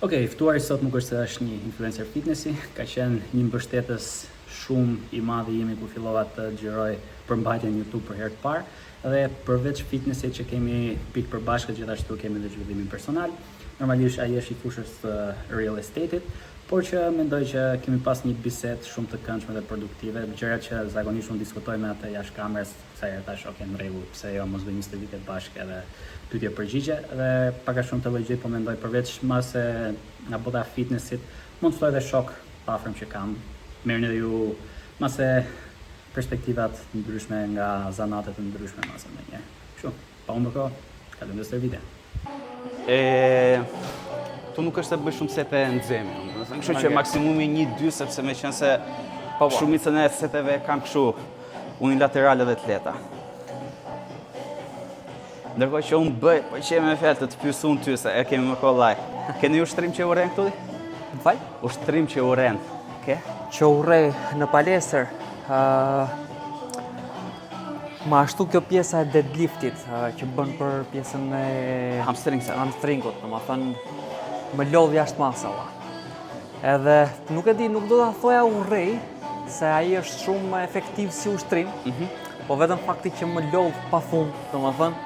Okej, ftuari sot nuk është se është një influencer fitnessi, ka qenë një mbështetës shumë i madh i imi kur fillova të xhiroj përmbajtjen YouTube për herë të parë, dhe përveç fitnessit që kemi pikë përbashkët, gjithashtu kemi edhe zhvillimin personal. Normalisht ai është i fushës të real estate-it, por që mendoj që kemi pas një bisedë shumë të këndshme dhe produktive, gjëra që zakonisht unë diskutoj me atë jashtë kamerës, sa herë tash në rregull, pse jo mos bëjmë 20 vite bashkë edhe pyetje përgjigje, dhe pak a shumë të logjik, po mendoj përveç mase nga bota fitnessit, mund të ftoj edhe shok pafërm që kam. Merrni edhe ju mase perspektivat ndryshme nga zanatet të ndryshme mase ndonjëherë. Kështu, pa humbur kohë, kalojmë te video. Tu nuk është të bëj shumë sete nxemi. Kështu që maksimumi 1-2, sepse me qenë se shumicën e seteve kam kështu unilaterale dhe të lehta. Ndërkohë që unë bëj, po që me fjalë të pyes unë ty se e kemi më kollaj. Keni ushtrim që urren këtu? Më fal? Ushtrim që urren. Ke? Që urrej në palestër. Ma ashtu kjo pjesa e deadliftit që bën për pjesën e hamstringut, domethënë më lodh jashtë masave. Edhe nuk e di, nuk do ta thoja urrej, se ai është shumë efektiv si ushtrim, po vetëm fakti që më lodh pafund, domethënë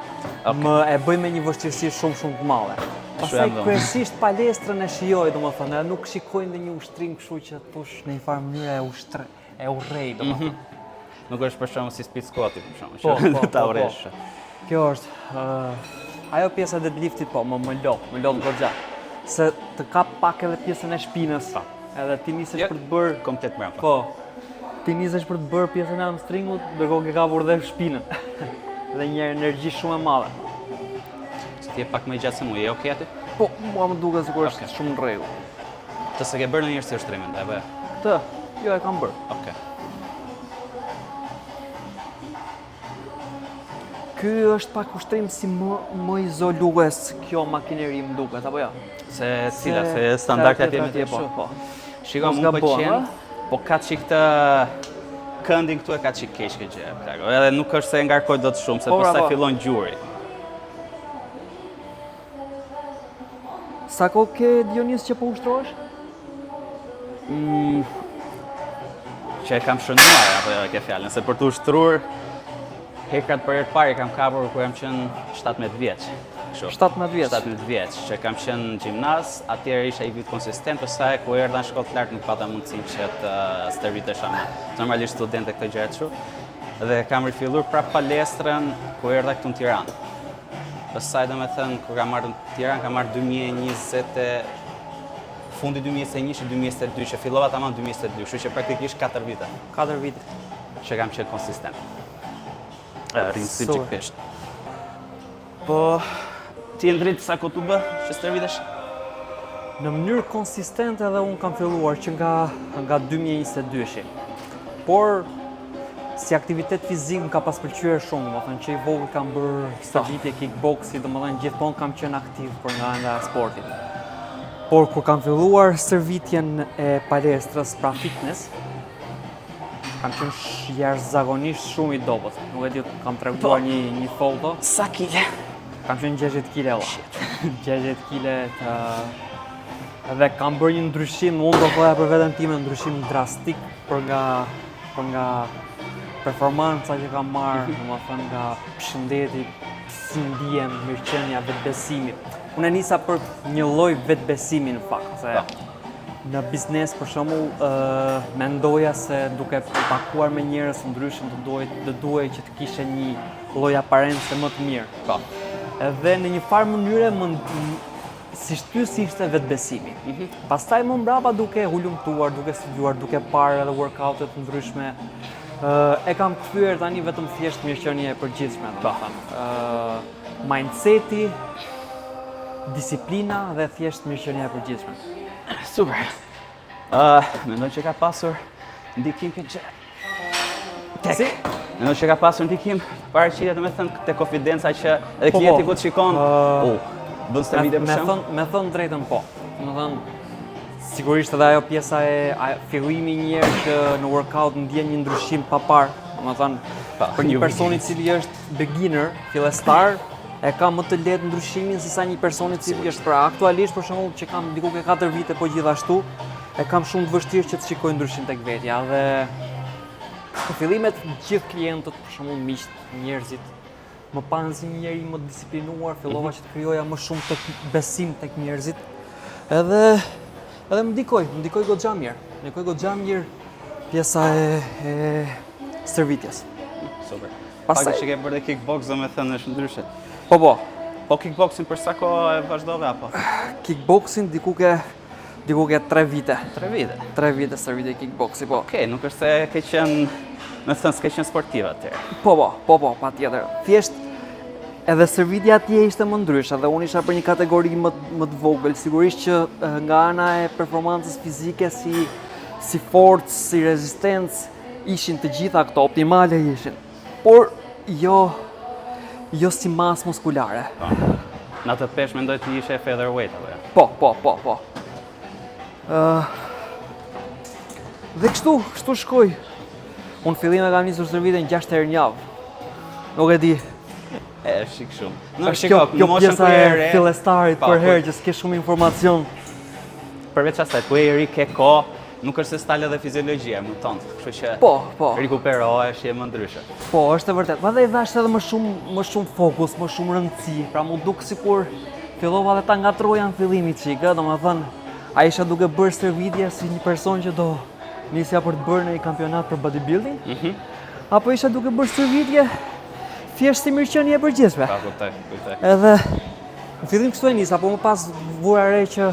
më e bëj me një vështirësi shumë të madhe. Pastaj kryesisht palestrën e shijoj, domethënë, edhe nuk shikoj ndonjë ushtrim kështu që thosh në një farë mënyrë e urrej, domethënë. Nuk është për shkakun si speed squat për shkakun, që ta urresh. Kjo është ajo pjesa e deadliftit, po më lodh goxha. Se të kap pak edhe pjesën e shpinës. Edhe ti nisesh për të bërë komplet mbrapa. Po. Ti nisesh për të bërë pjesën e hamstringut, ndërkohë ke kapur dhe shpinën. Dhe një energji shumë e madhe. Se ti je pak më i gjatë se mua, je okay aty? Po, mua më duket sikur është shumë në rregull. Të se ke bërë ndonjëherë si ushtrimin, e bë? Të, jo e kam bërë. Okej. Ky është pak ushtrim si më izolues kjo makineri më duket, apo jo? Se cila, se standardet jemi të kështu. Po. Shiko, më pëlqen, po ka çik të këndin këtu e ka çik keq kjo gjë. Edhe nuk është se ngarkoj dot shumë, se pastaj fillon gjuri. Sa kohë ke Dionis që po ushtrohesh? Që e kam shënuar apo jo ke fjalën, se për të ushtruar hekrat për herë të parë kam kapur kur jam qenë 17 vjeç. Kështu. 17 vjeç. 17 vjeç, që kam qenë në gjimnaz, atëherë isha i vit konsistent, pastaj kur erdha në shkollë të lartë nuk pata mundësinë që të stërvitesha me normalisht studente këtë gjëra kështu. Dhe kam rifilluar prap palestrën kur erdha këtu në Tiranë. Pastaj domethënë kur kam marrë në Tiranë, kam marrë 2020 fundi 2021-2022, që fillova tamam 2022, kështu që praktikisht 4 vite. 4 vite. Që kam qenë konsistent. Rinësim që kështë. Po, ti e ndritë sa kohë të bë, që stërvitesh? Në mënyrë konsistente edhe unë kam filluar që nga 2022-shi. Por, si aktivitet fizik më ka pas pëlqyer shumë, domethënë që i vogël kam bërë stërvitje kickboxi, domethënë gjithmonë kam qenë aktiv për nga sportit. Por kur kam filluar stërvitjen e palestrës pra fitness, kam qenë jashtëzakonisht shumë i dobët. Nuk e di, kam treguar një foto. Sa kile? Kam qenë 60 kile. 60 kile edhe kam bërë një ndryshim, unë do thoja për veten time, ndryshim drastik për nga performanca që kam marrë, domethënë nga shëndeti, si ndihem, mirëqenia, vetbesimi. Unë nisa për një lloj vetbesimi në fakt, se në biznes, për shembull, mendoja se duke takuar me njerëz të ndryshëm do duhej që të kishe një lloj aparence më të mirë. Po. Edhe në një farë mënyre si ishte vetbesimi. Pastaj më mbrapa duke hulumtuar, duke studiuar, duke parë edhe workout-e të ndryshme, e kam kthyer tani vetëm thjesht mirëqenie e përgjithshme, domethënë. Mindseti, disiplina dhe thjesht mirëqenia e përgjithshme. Super. Mendoj që ka pasur ndikim këtë gjë. Si? Mendoj që ka pasur ndikim paraqitja, domethënë te konfidenca që edhe klienti ku të shikon, bën stërvitje për shemb. Me thënë drejtën po. Domethënë sigurisht edhe ajo pjesa e fillimi një herë që në workout ndjen një ndryshim pa parë, domethënë për një person i cili është beginner, fillestar, e ka më të lehtë ndryshimin se sa një person i cili është pra aktualisht për shembull që kam diku ke 4 vite po gjithashtu e kam shumë të vështirë që të shikoj ndryshim tek vetja dhe në fillimet gjithë klientët për shembull miqt, njerëzit më panë si një njeri më disiplinuar, fillova që të krijoja më shumë tek besim tek njerëzit. Edhe më ndikoi goxha mirë. Ndikoi goxha mirë pjesa e stërvitjes. Super. Pastaj Pak që ke bërë kickbox, do me thënë është ndryshe. Po. Po kickboxing për sa kohë e vazhdove apo? Kickboxing diku ke 3 vite. 3 vite. 3 vite stërvitje kickboxing, po. Okej, nuk është se ke qenë, me thënë s'ke qenë sportive atëherë. Po, patjetër. Thjesht edhe stërvitja atje ishte më ndryshe dhe unë isha për një kategori më të vogël. Sigurisht që nga ana e performancës fizike si forcë, si rezistencë, ishin të gjitha këto optimale ishin. Por jo si masë muskulare. Në të pesh mendoj të ishe featherweight apo? Po. Dhe kështu shkoj. Unë fillim e kam nisur stërvitjen 6 herë në javë. Nuk e di. E, shik shumë. Nuk Kjo pjesa e fillestarit për herë që s'ke shumë informacion. Përveç asaj, ku e ri ke ko, nuk është se stale dhe fiziologjia, më tonë. Kështu që Po. rikuperohesh, je më ndryshe. Po, është e vërtet. Madje dhash edhe më shumë fokus, më shumë rëndësi. Pra mu duk sikur fillova dhe ta ngatroja në fillimit çik, domethënë ai isha duke bërë stërvitje si një person që do nisja për të bërë në një kampionat për bodybuilding. Apo isha duke bërë stërvitje thjesht si mirëqenie e përgjithshme. Pa, kuptoj. Edhe në fillim kështu e nisa, po më pas vura re që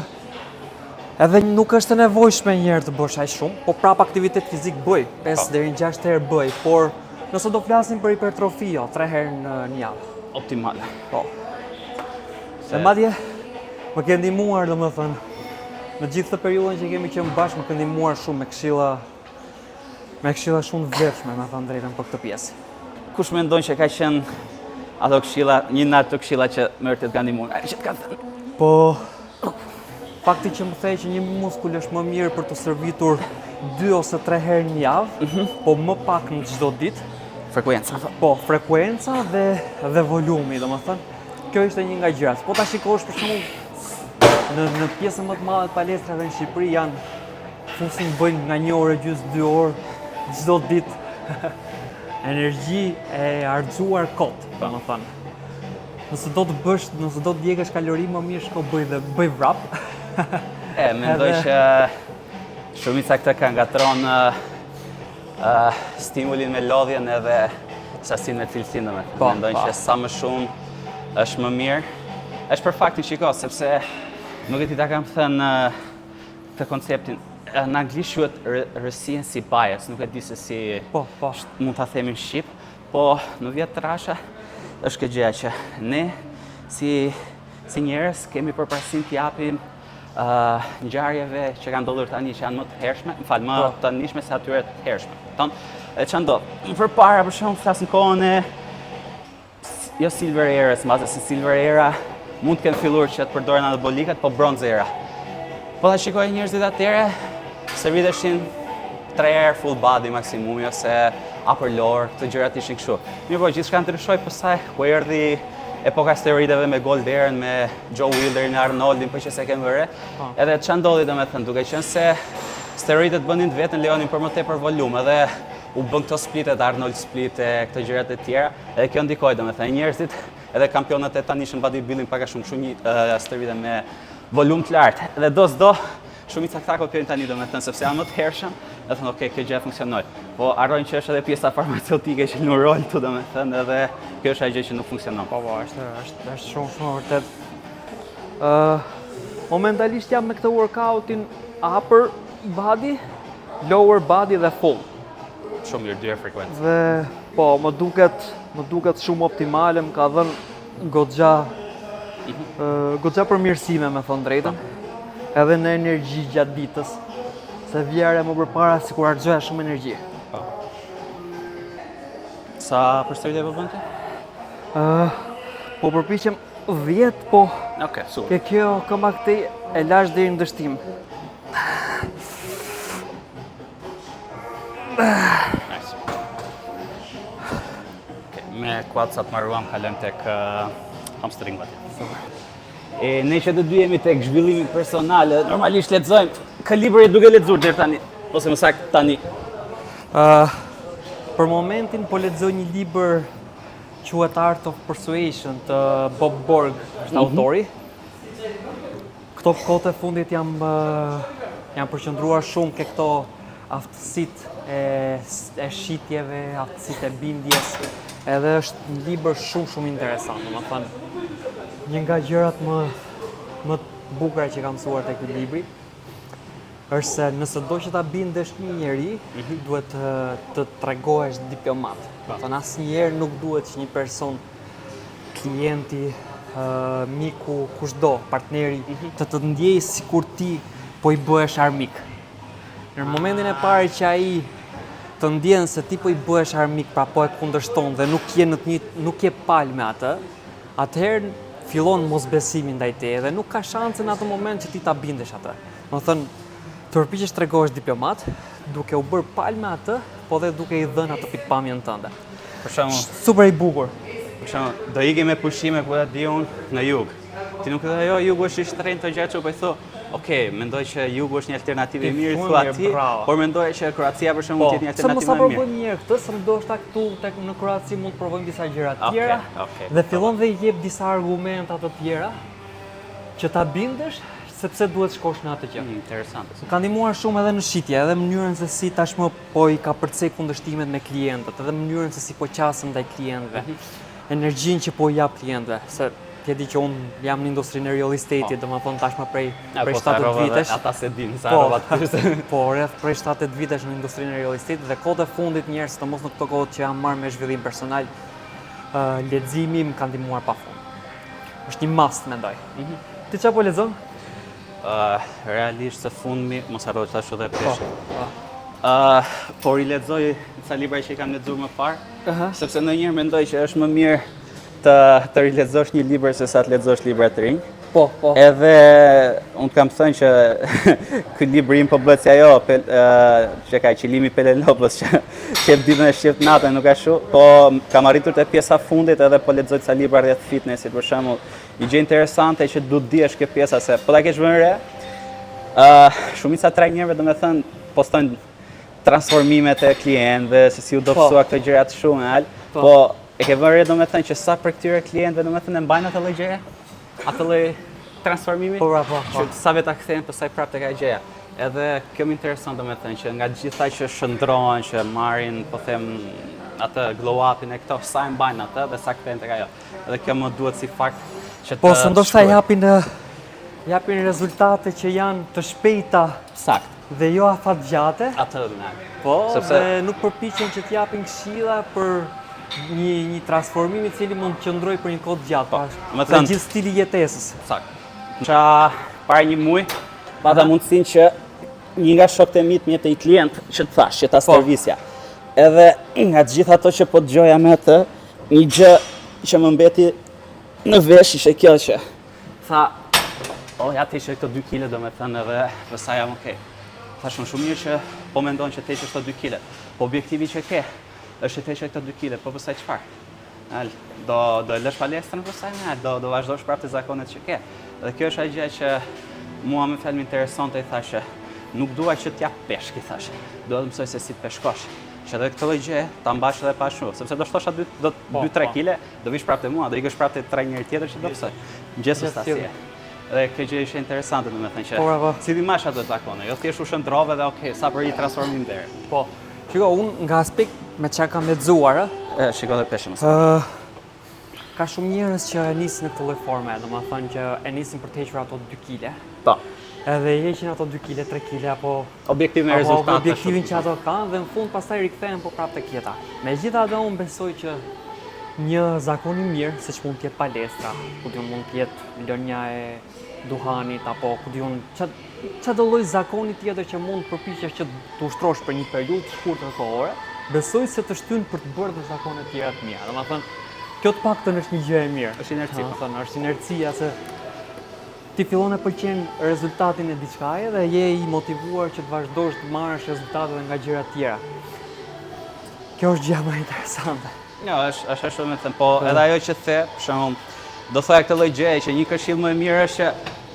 edhe nuk është e nevojshme një herë të bësh aq shumë, po prap aktivitet fizik bëj, 5 deri në 6 herë bëj, por nëse do flasim për hipertrofi, 3 herë në javë. Optimale. Po. E madje më ke ndihmuar domethënë në gjithë këtë periudhën që kemi qenë bashkë më ke ndihmuar shumë me këshilla shumë të vlefshme, me thënë drejtën për këtë pjesë. Kush mendon që ka qenë ato këshilla, një nga ato këshilla që më vërtet kanë ndihmuar? Që të kanë thënë? Po, fakti që më thej që një muskull është më mirë për të stërvitur 2 ose 3 herë në javë, po më pak në çdo ditë. Frekuenca. Po, frekuenca dhe volumi, domethënë. Kjo ishte një nga gjërat. Po ta shikosh për shembull në pjesën më të madhe të palestrave në Shqipëri janë fusin bëjnë nga 1 orë gjys 2 orë çdo ditë. Energji e argëzuar kot, domethënë. Nëse do të djegësh kalori më mirë shko bëj vrap. Mendoj që shumica këtë ka ngatron stimulin me lodhjen edhe sasin me cilësinë domethënë. Mendoj që sa më shumë është më mirë. Është për faktin shiko, sepse nuk e ti ta kam thënë këtë konceptin. Në anglisht quhet recency bias, nuk e di se si mund ta themi në shqip, po në vjet trasha është kjo gjëja që ne si njerëz kemi përparësim të japim ngjarjeve që kanë ndodhur tani që janë më të hershme, më të nishme se atyre të hershme. E çan do. Përpara për shembull flas në kohën e jo Silver Era-s, mbase se Silver Era mund të kenë filluar që të përdoren anabolikat, po Bronze Era. Po ta shikoj njerëzit atëre, stërviteshin 3 herë full body maksimumi ose upper lower, këto gjërat ishin kështu. Mirë po, gjithçka ndryshoi pastaj ku erdhi epoka steroideve me Goldberg, me Joe Wilderin, Arnoldin, po që se kemë vëre. Edhe ç'a ndodhi domethënë, duke qenë se steroidet bënin të vetën lejonin për më tepër volum, edhe u bën këto splitet, Arnold split e këto gjërat e tjera, edhe kjo ndikoi domethënë njerëzit, edhe kampionat e tanishëm bodybuilding pak a shumë stërvite me volum të lartë. Edhe do shumica këta kopjojnë tani domethënë sepse janë më të hershëm, e thonë okay, kjo gjë funksionoi. Po harrojnë që është edhe pjesa farmaceutike që në rol këtu domethënë, edhe kjo është ajo gjë që nuk funksionon. Po, është shumë vërtet. Momentalisht jam me këtë workoutin upper body, lower body dhe full. Shumë mirë, 2 frekuencë. Dhe po, më duket shumë optimale, më ka dhënë goxha përmirësime, me thënë drejtën. Edhe në energji gjatë ditës, se vjere më përpara si kur argjoja shumë energji. Sa përstërvitje po bënte? Po përpiqem 10, po Okej, super. ke kjo këma këtej e lash deri në dështim. Nice. Me quad sa të marruam kalojmë tek hamstring aty. E ne që të dy jemi tek zhvillimi personal, normalisht lexojmë. Ka libër duke lexuar deri tani, ose më saktë tani. Për momentin po lexoj një libër quhet Art of Persuasion të Bob Borg, është autori. Këto kohët e fundit jam përqendruar shumë ke këto aftësitë e shitjeve, aftësitë e bindjes. Edhe është një libër shumë interesant, domethënë një nga gjërat më të bukura që kam mësuar tek ky libri është se nëse do që ta bindesh një njeri, duhet të tregohesh diplomat. Domethënë asnjëherë nuk duhet që një person, klienti, miku, kushdo, partneri, të ndjejë sikur ti po i bëhesh armik. Në momentin e parë që ai të ndjen se ti po i bëhesh armik, pra po e kundërshton dhe nuk je palë me atë, atëherë fillon mosbesimi ndaj teje dhe nuk ka shanse në atë moment që ti ta bindesh atë. Domethënë, të përpiqesh tregohesh diplomat, duke u bërë palë me atë, po dhe duke i dhënë atë pikpamjen tënde. Për shembull, Super i bukur. për shembull, do ikim me pushime ku ta di unë në jug. Ti nuk e jo, jugu është i shtrenjtë të gjatë, po i thon, "Okej, mendoj që jugu është një alternativë e mirë thua ti, por mendoj që Kroacia për shembull është një alternativë më e sa mirë." provojmë një herë këtë, se ndoshta këtu tek në Kroaci mund të provojmë disa gjëra të tjera. Okej. Dhe fillon dhe i jep disa argumenta të tjera që ta bindesh sepse duhet shkosh në atë gjë. Interesante. Ka ndihmuar shumë edhe në shitje, edhe mënyrën se si tashmë po i ka përcej kundërshtimet me klientët, edhe mënyrën se si po qasen ndaj klientëve, energjinë që po i jap klientëve, se ti di që unë jam në industrinë e real estate-it, domethënë tashmë prej 7 vitesh. Ata se din sa rrova të Po, rreth prej 7 vitesh në industrinë e real estate dhe kohët e fundit njerëz, sidomos në këto kohë që jam marrë me zhvillim personal, leximi më ka ndihmuar pafund. Është një must, mendoj. Ti çfarë po lexon? Realisht së fundmi, mos harro të thashë edhe pesh. Por i lexoj ca libra që i kam lexuar më parë, sepse ndonjëherë mendoj që është më mirë të rilexosh një libër se sa të lexosh libra të rinj. Po. Edhe unë kam thënë që ky libër im po bëhet si ajo që ka qilimi Pelelopës që ditën e shqipt natën nuk ashtu, po kam arritur te pjesa fundit edhe po lexoj ca libra rreth fitnessit për shembull. Një gjë interesante që du të dihesh kjo pjesa se po ta kesh vënë re, shumica trajnerëve domethënë postojnë transformimet e klientëve, se si u dobësua këto gjëra të shumta, po e ke vënë re domethënë që sa për këtyre klientëve domethënë e mbajnë atë lloj gjëje? Atë lloj transformimi? Po. Që sa vetë ta kthejnë pastaj prapë tek ajo gjëja. Edhe kjo më intereson domethënë që nga gjitha që shndrohen, që marrin, po them, atë glow upin e këto, sa e mbajnë atë dhe sa kthejnë tek ajo. Edhe kjo më duhet si fakt që Po, se ndoshta japin rezultate që janë të shpejta sakt. dhe jo afatgjate. Atë më. Po, sepse dhe nuk përpiqen që t'japin këshilla për një transformim i cili mund të qëndrojë për një kohë të gjatë, më për thënë- gjithë stili jetesës. Sakt. Para një muaj, pata mundësinë që një nga shokët e mi të mjetë i klient që të thash, që ta servisja. Edhe nga të gjitha ato që po dëgjoja me atë, një gjë që më mbeti në vesh ishte kjo që tha, ja të ishe këto 2 kile do me thënë edhe përsa jam okej. Thashun shumë mirë që po mendon që të ishe këto 2 kile, po objektivi që ke është të ishe këto 2 kile, po përsa çfarë? Do e lësh palestrën përsa do vazhdosh prapë të zakonet që ke. Dhe kjo është ajo gjë që mua më fjalë më interesonte, i thashë, nuk dua që t'jap peshk, i thashë. Dua të mësoj se si të peshkosh. Që edhe këtë lloj gjë ta mbash edhe pa shumë, sepse do shtosha 2-3 kile, do vish prapë te mua, do ikësh prapë te trajneri tjetër që do mësoj. Ngjesës tasie. Dhe kjo gjë ishte interesante, domethënë që cili masha do të zakone, jo thjesht u shndrove dhe okay, sa për një transformim deri. Po. Shiko, unë nga aspekt me çka kam lexuar, shiko dhe peshëm. Ka shumë njerëz që e nisin në këtë lloj forme, domethënë që e nisin për të hequr ato 2 kile. Po. Edhe heqin ato 2 kile, 3 kile apo objektiv me rezultate. Objektivin që ato kanë dhe në fund pastaj rikthehen po prapë tek jeta. Megjithatë unë besoj që një zakon i mirë, siç mund të jetë palestra, ku diun mund të jetë lënia e duhanit apo ku diun çdo lloj zakoni tjetër që mund të përpiqesh që të ushtrosh për një periudhë të shkurtër kohore, besoj se të shtyn për të bërë dhe zakone të tjera të mira. Domethënë, kjo të paktën është një gjë e mirë. Është inerci. Domethënë, është inercia se ti fillon e pëlqen rezultatin e diçkaje dhe je i motivuar që të vazhdosh të marrësh rezultate nga gjëra të tjera. Kjo është gjë më interesante. Jo, është ashtu më thënë, po edhe ajo që the, për shembull, do thoya këtë lloj gjëje që një këshill më e mirë është që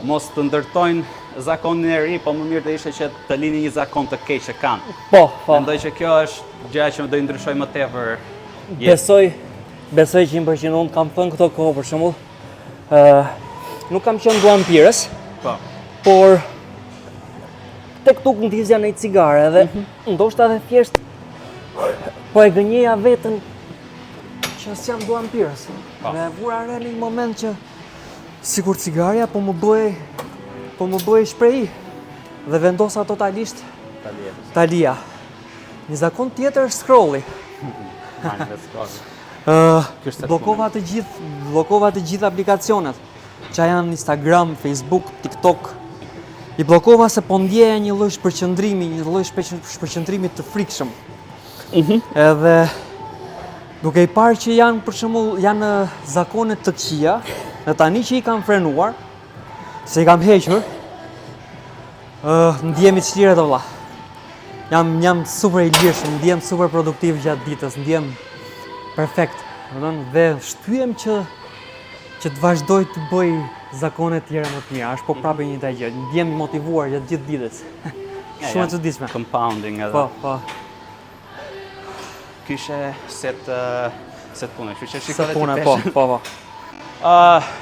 mos të ndërtojnë zakonin e ri, po më mirë të ishte që të lini një zakon të keq që kanë. Po. Mendoj që kjo është gjëja që më do i ndryshoj më tepër jetën. Besoj 100% unë kam thënë këto kohë për shembull. Nuk kam qenë duampirës, Po. por tek tuk ndizja në cigare edhe ndoshta edhe thjesht po e gënjeja veten që s'jam duampirës. Po. Dhe vura re në një moment që sikur cigaria po më bëj shprehi dhe vendosa totalisht ta lija. Një zakon tjetër scrolli. Bllokova të gjithë aplikacionet që janë Instagram, Facebook, TikTok. I bllokova se po ndjeja një lloj shpërqendrimi të frikshëm. Edhe duke i parë që janë për shembull janë zakone të këqija, dhe tani që i kam frenuar, se i kam hequr, ndjemi të çliret valla. Jam super i lirshëm, ndjem super produktiv gjatë ditës, ndjem perfekt. Dhe shtyhem që të vazhdoj të bëj zakone tjera më të mira. Është po prapë një ndaj gjë. Ndjem i motivuar gjatë gjithë ditës. Shumë e çuditshme. Compounding edhe. Po. Kishe set punë, kështu që shikoj Set punë, po.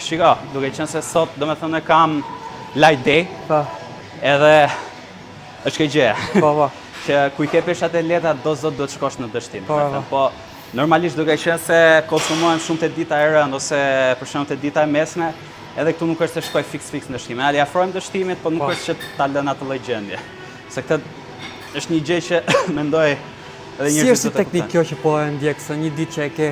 Shiko, duke qenë se sot domethënë kam light day, Po. edhe është kjo gjë. Po. Që ku i ke peshat e lehta do të shkosh në dështim. Po. Po normalisht duke qenë se konsumojmë shumë të dita e rënd ose për shembull të dita e mesme, edhe këtu nuk është se shkoj fiks në dështim. Ali afrohem dështimit, po nuk është që ta lënë atë lloj gjendje. Se këtë është një gjë që mendoj edhe Si është si teknikë kjo që po e ndjek se një ditë që e ke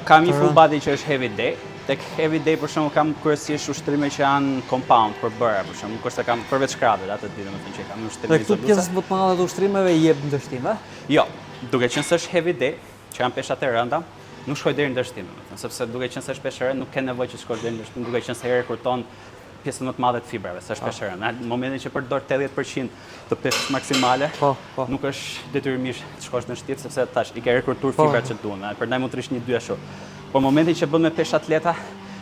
kam një full body që është heavy day. Tek heavy day për shembull kam kryesisht ushtrime që janë compound për bërë, për shembull, kurse kam përveç krave atë ditë domethënë që kam ushtrime. Dhe këtu pjesës më të madhe të ushtrimeve i jep ndështim, a? Jo, duke qenë se është heavy day, që janë peshat e rënda, nuk shkoj deri në ndërshtim, domethënë, sepse duke qenë se është peshë e rëndë, nuk ke nevojë që shkosh deri në ndërshtim, duke qenë se herë kurton pjesën më të madhe të fibrave, se është peshë e rëndë. Në momentin që përdor 80% të peshës maksimale, nuk është detyrimisht të shkosh në ndërshtim, sepse tash i ke rekurtuar fibrat që duhen, prandaj mund të rish një dy ashtu. Po momentin që bën me peshë atleta,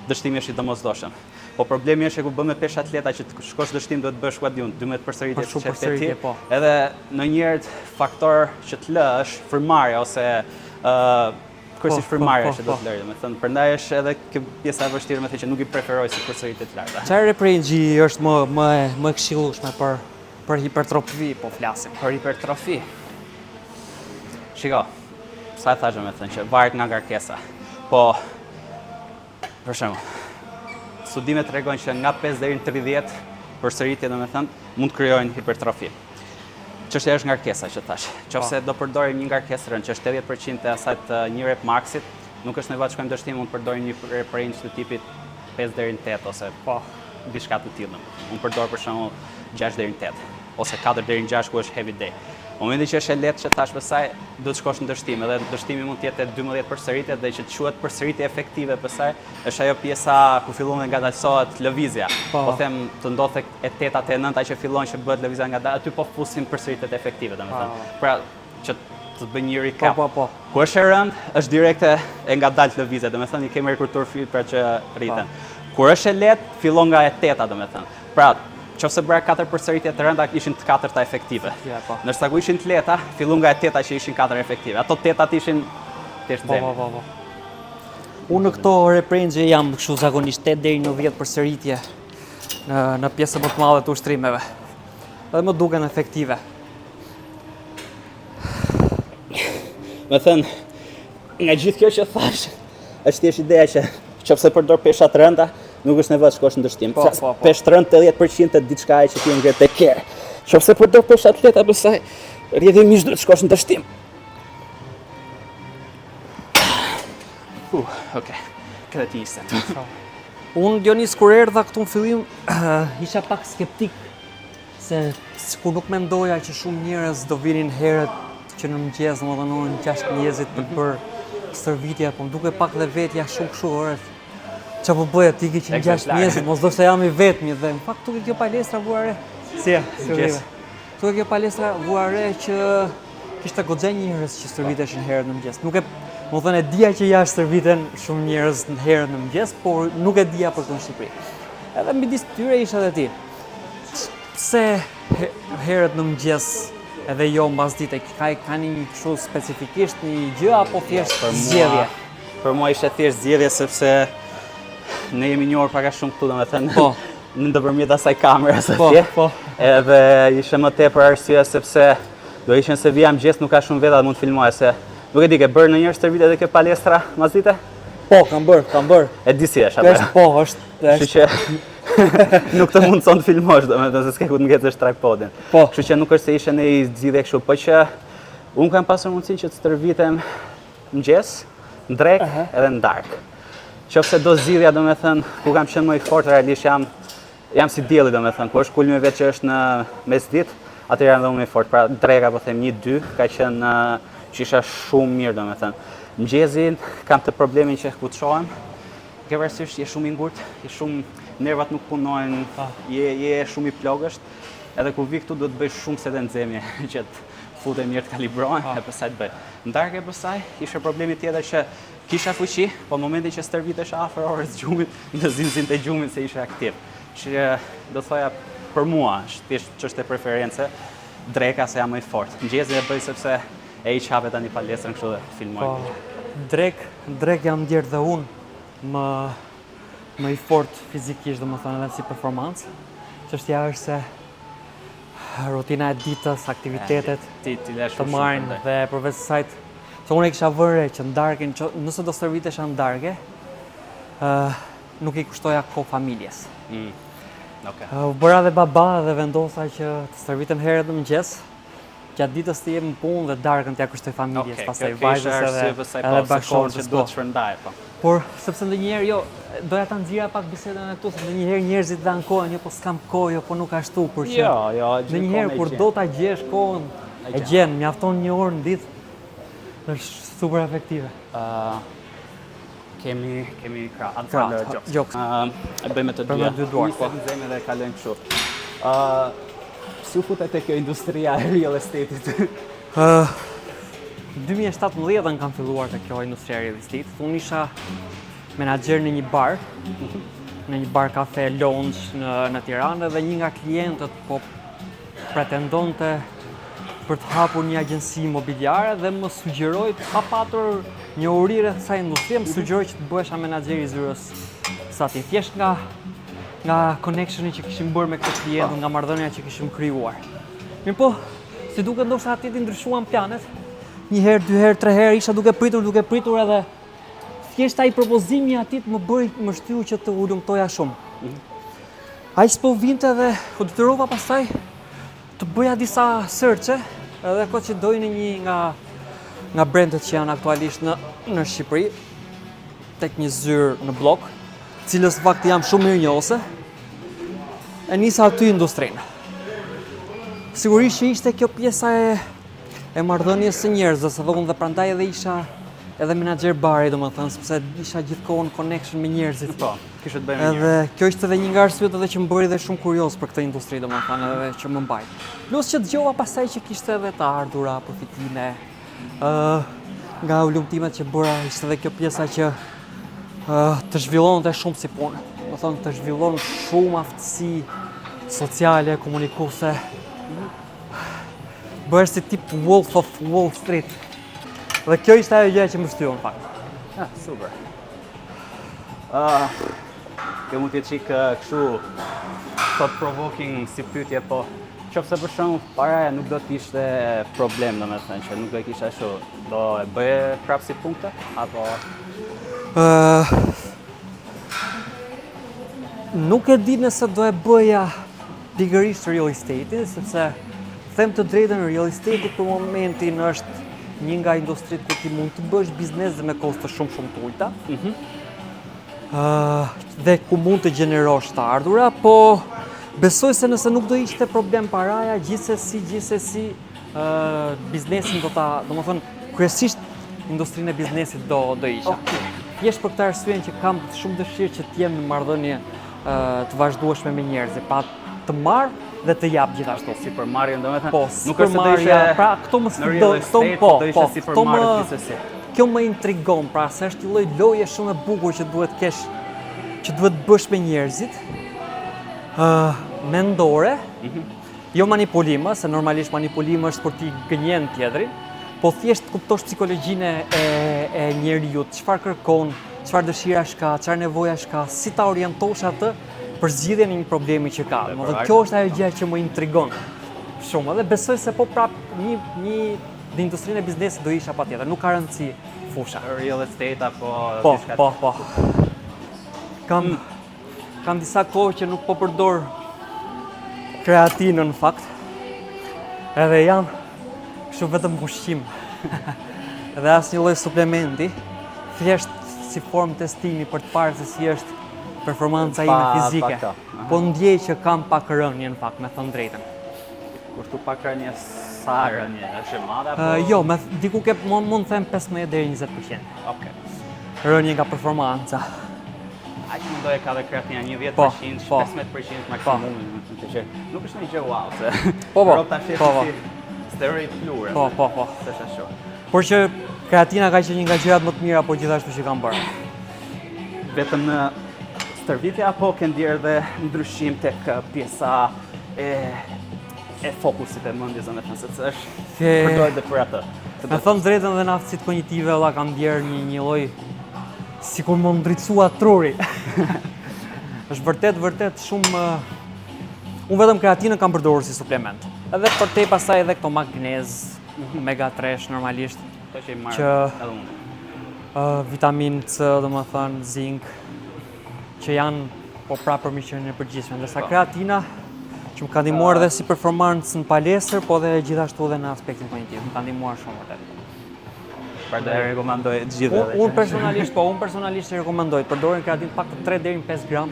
dështimi është i domosdoshëm. Po problemi është që ku bën me peshë atleta që të shkosh dështim duhet të bësh kuat diun 12 përsëritje të çepeti. Edhe ndonjëherë faktor që të lë është frymëmarrja ose kryesisht frymëmarrja që do të lërë, domethënë prandaj është edhe kjo pjesa e vështirë, domethënë që nuk i preferoj si përsëritje të larta. Çfarë range është më e këshillueshme për hipertrofi, po flasim. Për hipertrofi. Shiko, sa e thashë domethënë që varet nga ngarkesa. Po për shembull, studimet tregojnë që nga 5 deri në 30 përsëritje domethënë mund të krijojnë hipertrofi. Çështja është ngarkesa që thash. Nëse do përdorim një ngarkesë rënd që është 80% e asaj të një rep maksit, nuk është nevojë të shkojmë dështim, mund të përdorim një rep range të tipit 5 deri në 8 ose diçka të tillë. Unë përdor për shembull 6 deri në 8 ose 4 deri në 6 ku është heavy day. Momenti që është e lehtë që thash pasaj do të shkosh në dështim, edhe dështimi mund të jetë 12 përsëritje dhe që quhet përsëritje efektive pasaj është ajo pjesa ku fillon dhe ngadalësohet lëvizja. Po them të ndodhet e 8-a e 9-a që fillon që bëhet lëvizja ngadalë, aty po fusin përsëritjet efektive domethënë. Pra që të bëj një recap. Ku është e rënd, është direkte e ngadalë lëvizja, domethënë i kemi rekurtuar fibra që rriten. Kur është e lehtë, fillon nga e 8-a domethënë. Pra nëse bëra 4 përsëritje të rënda ishin të 4-ta efektive. Ndërsa ku ishin të lehta, fillon nga e 8-a që ishin 4 efektive. Ato 8-at ishin thjesht zemi. Unë në këto rep range jam kështu zakonisht 8 deri në 10 përsëritje në pjesën më të madhe të ushtrimeve. Dhe më duken efektive. Me thënë, nga gjithë kjo që thash, është thjesht ideja që nëse përdor pesha të rënda, nuk është nevojë të shkosh në dështim. Peshë të rënd 80% të diçka që ti ngjet tek kerë. Nëse përdor pesha të lehta pastaj rrjedhimisht duhet të shkosh në dështim. Okej. Këtë ti ishte. Unë Dionis kur erdha këtu në fillim isha pak skeptik se sikur nuk mendoja që shumë njerëz do vinin herët që në mëngjes, domethënë në 6 mëngjesit për të bërë stërvitje, po më duket pak dhe vetja shumë kështu orët. Qa po bëja ti ke 6 mëngjesit, mos do shta jam i vetmi dhe në fakt tuke kjo palestra vuare. Tuke kjo palestra vuare që kishte goxha njerëz që stërviteshin herët në mëngjes. Më thënë e dija që jashtë stërviten shumë njerëz në herët në mëngjes, por nuk e dija për këtu në Shqipëri. Edhe midis tyre isha edhe ti. Pse herët në mëngjes edhe jo mbas dite, ka një kështu specifikisht një gjë apo thjesht zgjedhje? Për mua ishte thjesht zgjedhje sepse ne jemi njohur pak a shumë këtu, domethënë. Po. Në ndërmjet asaj kamerës atje. Po. Edhe ishte më tepër arsye sepse do ishin se vija mëngjes nuk ka shumë veta mund të filmoje se nuk e di ke bërë ndonjëherë stërvite edhe ke palestra mazite? Po, kam bërë. E di si është apo? Po, është. Kështu që nuk të mundson të filmosh, domethënë se s'ke ku të ngecësh tripodin. Po. Kështu që nuk është se ishte në zgjidhje kështu, po që unë kam pasur mundësinë që të stërvitem mëngjes, në drek edhe në darkë. Qofse do zgjidhja domethënë ku kam qenë më i fortë realisht jam si dielli domethënë, kur është kulmi vetë që është në mesditë, atëherë jam dhe unë më i fortë. Pra dreka po them 1-2 ka qenë që isha shumë mirë domethënë. Mëngjesin kam të problemin që ku të shohem. Ke parasysh je shumë i ngurtë, je shumë nervat nuk punojnë, je shumë i plogësht. Edhe kur vi këtu duhet të bëj shumë se të nxemje që të futem mirë të kalibrohen e pastaj të bëj. Në darkë pastaj ishte problemi tjetër që kisha fuqi, po në momentin që stërvitesh afër orës gjumit, në zinxin të gjumit se ishe aktiv. Që do thoja për mua, është thjesht çështje preference, dreka se jam më i fortë. Mëngjesin e bëj sepse e i qape tani palestrën kështu dhe filmoj. Drek jam ndjerë dhe unë më i fort fizikisht, domethënë edhe si performancë. Çështja është se rutina e ditës, aktivitetet të marrin dhe përveç asaj, se unë e kisha vënë që në darkën, nëse do stërvitesha në darkë, nuk i kushtoja kohë familjes. U bëra dhe baba dhe vendosa që të stërvitem herët në mëngjes. Gjatë ditës të jem në punë dhe darkën t'ja kushtoj familjes, pastaj vajzës edhe bashkëshortes që duhet shpërndaj, po. Por sepse ndonjëherë doja ta nxjerra pak bisedën e këtu, se ndonjëherë njerëzit dhan kohën, jo po s'kam kohë, jo po nuk ashtu, por që ndonjëherë kur do ta gjesh kohën, e gjen, mjafton 1 orë në ditë. Është super efektive. Kemi krah, gjoks. E bëjmë të dyja. Nisë në zemë dhe kalojmë kështu. Si u futet e kjo industria e real estate-it? 2017 kam filluar të kjo industria e real estate. Unë isha menaxher në një bar, në një bar kafe lounge në Tiranë dhe një nga klientët po pretendonte për të hapur një agjenci imobiliare dhe më sugjeroi pa patur një uri rreth kësaj industrie, më sugjeroi që të bëhesha menaxher i zyrës së atij. Thjesht nga connectioni që kishim bërë me këtë klient, nga marrëdhënia që kishim krijuar. Mirë po, si duket ndoshta aty të ndryshuan planet. 1 herë, 2 herë, 3 herë isha duke pritur edhe thjesht ai propozimi aty më shtyu që të ulumtoja shumë. Ai s'po vinte dhe u detyrova pastaj të bëja disa searche, edhe kot që dojnë një nga brandet që janë aktualisht në Shqipëri, tek një zyrë në blok, cilës fakti jam shumë mirënjohëse, e nisa aty industrinë. Sigurisht që ishte kjo pjesa e marrëdhënies së njerëzve, se unë dhe prandaj edhe isha edhe menaxher bari, domethënë, sepse isha gjithkohon connection me njerëzit. Po, kishte të bëjë me edhe kjo ishte edhe një nga arsyet edhe që më bëri dhe shumë kurioz për këtë industri, domethënë, edhe që më mbaj. Plus që dëgjova pastaj që kishte edhe të ardhura, përfitime, nga ulumtimet që bëra, ishte edhe kjo pjesa që të zhvillonte shumë si punë. Do thonë të zhvillon shumë aftësi sociale, komunikuese. Bëhesh si tip Wolf of Wall Street. Dhe kjo ishte ajo gjë që më shtyu në fakt. Super. Kjo mund të çik kështu thought provoking si pyetje, po qofse për shembull paraja nuk do të ishte problem, domethënë që nuk do e kisha ashtu, do e bëje prapë si punkte apo nuk e di nëse do e bëja pikërisht real estate, sepse them të drejtën, real estate për momentin është një nga industritë ku ti mund të bësh biznes dhe me koste shumë të ulta. Dhe ku mund të gjenerosh të ardhura, po besoj se nëse nuk do ishte problem paraja, gjithsesi biznesin domethënë kryesisht industrinë e biznesit do isha. Thjesht për këtë arsye që kam shumë dëshirë që të jem në marrëdhënie të vazhdueshme me njerëzit, pa të marr dhe të jap gjithashtu. Si për marrjen, domethënë, po, nuk është se do ishte pra këto më në real estate, do ishte si për marrje gjithsesi. kjo më intrigon, pra se është një lloj loje shumë e bukur që duhet kesh, që duhet bësh me njerëzit, mendore, jo manipulime, se normalisht manipulime është për t'i gënjen tjetrin, po thjesht kuptosh psikologjinë e njeriu, çfarë kërkon, çfarë dëshirash ka, çfarë nevojash ka, si ta orientosh atë për zgjidhjen e një problemi që ka. Domethënë kjo është ajo gjë që më intrigon shumë dhe besoj se po prap një në industrinë e biznesit do isha patjetër, nuk ka rëndësi fusha. Real estate apo Po. Kam disa kohë që nuk po përdor kreatinën në fakt. Edhe jam kështu vetëm ushqim. Edhe asnjë lloj suplementi, thjesht si formë testimi për të parë se si është performanca ime fizike. Po ndjej që kam pak rënje në fakt, me thënë drejtën. Kushtu pak rënje sa rënje, është e madhe apo? Jo, diku ke mund të them 15 deri 20%. Okej. Rënje nga performanca. Aq mendoj ka dhe kreatina 10%, Po. 15% maksimum, që nuk është një gjë wow, se Po. si steroid plure. Po. S'është ashtu. Por që kreatina ka qenë një nga gjërat më të mira, po gjithashtu që kam bërë. Vetëm në stërvitje apo ke ndjerë dhe ndryshim tek pjesa e fokusit e mendjes në fakt, se është përdoret edhe për atë. Me thënë drejtën dhe në aftësitë kognitive, valla kam ndjerë një lloj sikur më ndriçua truri. Është vërtet shumë unë vetëm kreatinën kam përdorur si suplement. Edhe për te pastaj edhe këto magnez, omega 3 normalisht, Këto që i marr që edhe unë. vitamin C, domethënë zink, që janë po prapë për mirëqenien e përgjithshme, ndërsa kreatina që më ka ndihmuar edhe si performancë në palestër, po dhe gjithashtu edhe në aspektin kognitiv. Më ka ndihmuar shumë vërtet. Pra do e rekomandoj të gjithë. Unë personalisht e rekomandoj të përdorin kreatin pak të 3 deri në 5 gram.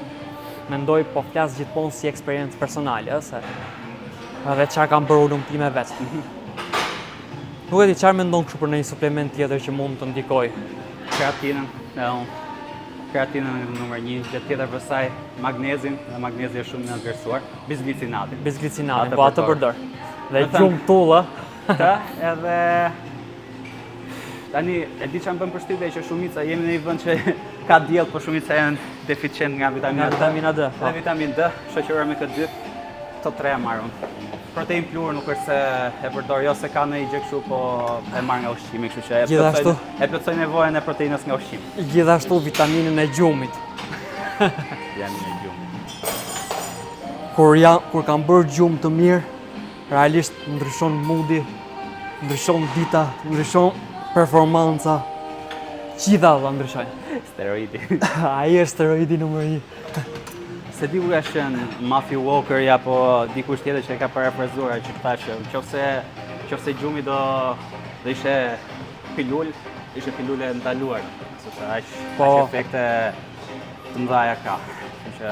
Mendoj po flas gjithmonë si eksperiencë personale, se edhe çfarë kam bërë unë time vetë. Nuk e di çfarë mendon kështu për një suplement tjetër që mund të ndikoj. Kreatinën numër 1, gjë tjetër për saj magnezin, dhe magnezi është shumë i vlerësuar, bisglicinatin. Bisglicinatin, po atë përdor. Dhe gjumë tullë. Të, edhe tani e di çfarë bën përshtypje që shumica jemi në një vend që ka diell, po shumica janë deficient nga vitamina D. Dhe vitamin D, shoqëruar me këtë dy, to 3 e marr unë. Protein plur nuk është se e përdor, jo se ka në i gjë kështu, po e marr nga ushqimi, kështu që e plotësoj nevojën e proteinës nga ushqimi. Gjithashtu vitaminën e gjumit. Vitaminën e gjumit. Kur kam bërë gjumë të mirë, realisht ndryshon moodi, ndryshon dita, ndryshon performanca, gjitha dhe ndryshojnë. Steroidi. Ai është steroidi numër 1. Se di ku ka qenë Matthew Walker apo dikush tjetër që e ka parafrazuar që thashë, nëse gjumi do ishte pilul, ishte pilule ndaluar, sepse aq efekte të mëdha ka. Që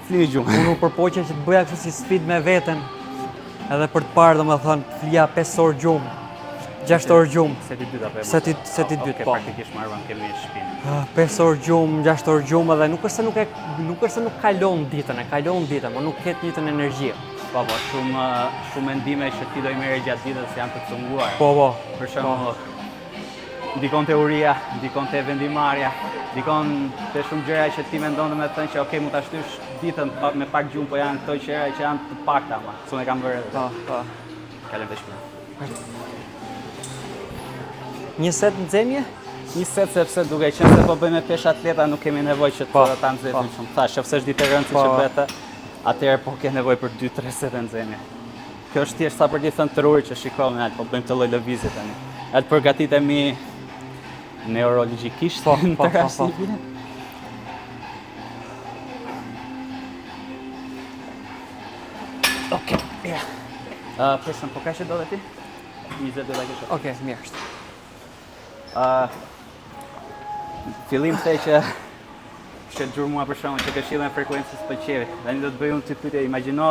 flini gjumë. Unë u përpoqja që të bëja kështu si sfidë me veten, edhe për të parë domethënë flija 5 orë gjumë, 6 orë gjumë. Seti dytë apo? Seti dytë, po. Praktikisht marrëm kemi në shtëpinë. 5 orë gjumë, 6 orë gjumë, dhe nuk është se nuk kalon ditën, e kalon ditën, por nuk ketë njëjtën energji. Po, shumë mendime që ti do i merre gjatë ditës janë të cunguar. Po. Për shembull, ndikon teoria, ndikon te vendimarrja, ndikon te shumë gjëra që ti mendon dhe me thënë që okay, mund ta shtysh ditën me pak gjumë, po janë këto gjëra që janë të pakta ama. Unë e kam bërë. Po. Kalem të shpërë. Një set nxemje? Një set sepse duke qenë se po bëjmë peshë atleta nuk kemi nevojë që të ta nxjerrim shumë. Thash, nëse është ditë e rëndë që bëhet, atëherë po ke nevojë për 2-3 sete nxemje. Kjo është thjesht sa për të thënë trurit që shikojmë, po bëjmë të lloj lëvizje tani. Atë përgatitemi neurologjikisht. Po. Okej. Përshëm, po ka që do dhe ti? 20 do dhe kështë. Okej, mirë është. Fillim të që gjurë mua për shumë që këshillën e frekuencës për qevi. Dhe një do të bëj unë të pyetje, imagjino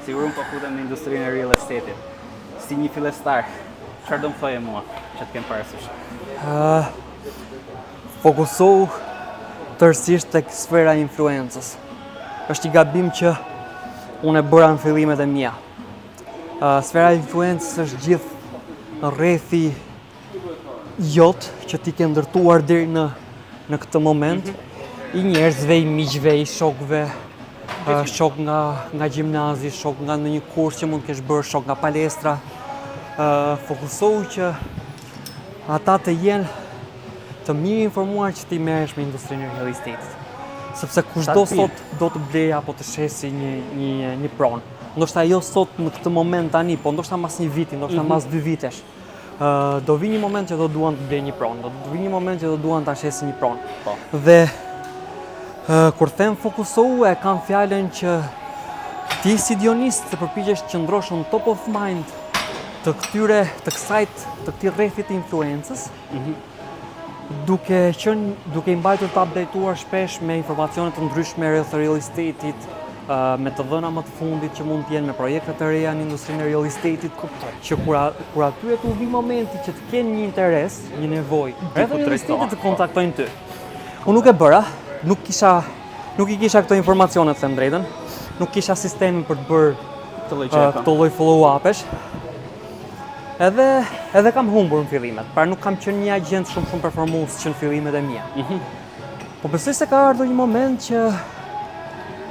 sigur unë po futem në industrinë e real estate-it. Si një fillestar, çfarë do më thoje mua që të kem parasysh? Fokusohu tërësisht tek sfera e influencës. Është i gabim që unë e bëra në fillimet e mia. Sfera e influencës është gjithë rrethi jot që ti ke ndërtuar deri në këtë moment, i njerëzve, i miqve, i shokëve, shok nga gjimnazi, shok nga në një kurs që mund të kesh bërë, shok nga palestra. Fokusohu që ata të jenë të mirë informuar që ti merresh me industrinë e real estate. Sepse kushdo sot do të blej apo të shesi një pronë. Ndoshta jo sot në këtë moment tani, po ndoshta mas një viti, ndoshta mas 2 vitesh. Do vi një moment që do duan të blej një pronë, do vi një moment që do duan ta shesin një pronë. Dhe kur them fokusohu, e kam fjalën që ti si dionist të përpiqesh të qëndrosh on top of mind të këtij rrethit të influencës, duke i mbajtur të updateuar shpesh me informacione të ndryshme rreth real estate-it, me të dhëna më të fundit që mund të jenë me projekte të reja në industrinë e real estate-it, që kur aty të vi momenti që të kenë një interes, një nevojë rreth real estate-it të kontaktojnë ty. Unë nuk e bëra, nuk i kisha këto informacione të them drejtën, nuk kisha sistemin për të bërë këto lloj follow-upesh. Edhe kam humbur në fillimet, pra nuk kam qenë një agent shumë performues që në fillimet e mia. Po besoj se ka ardhur një moment që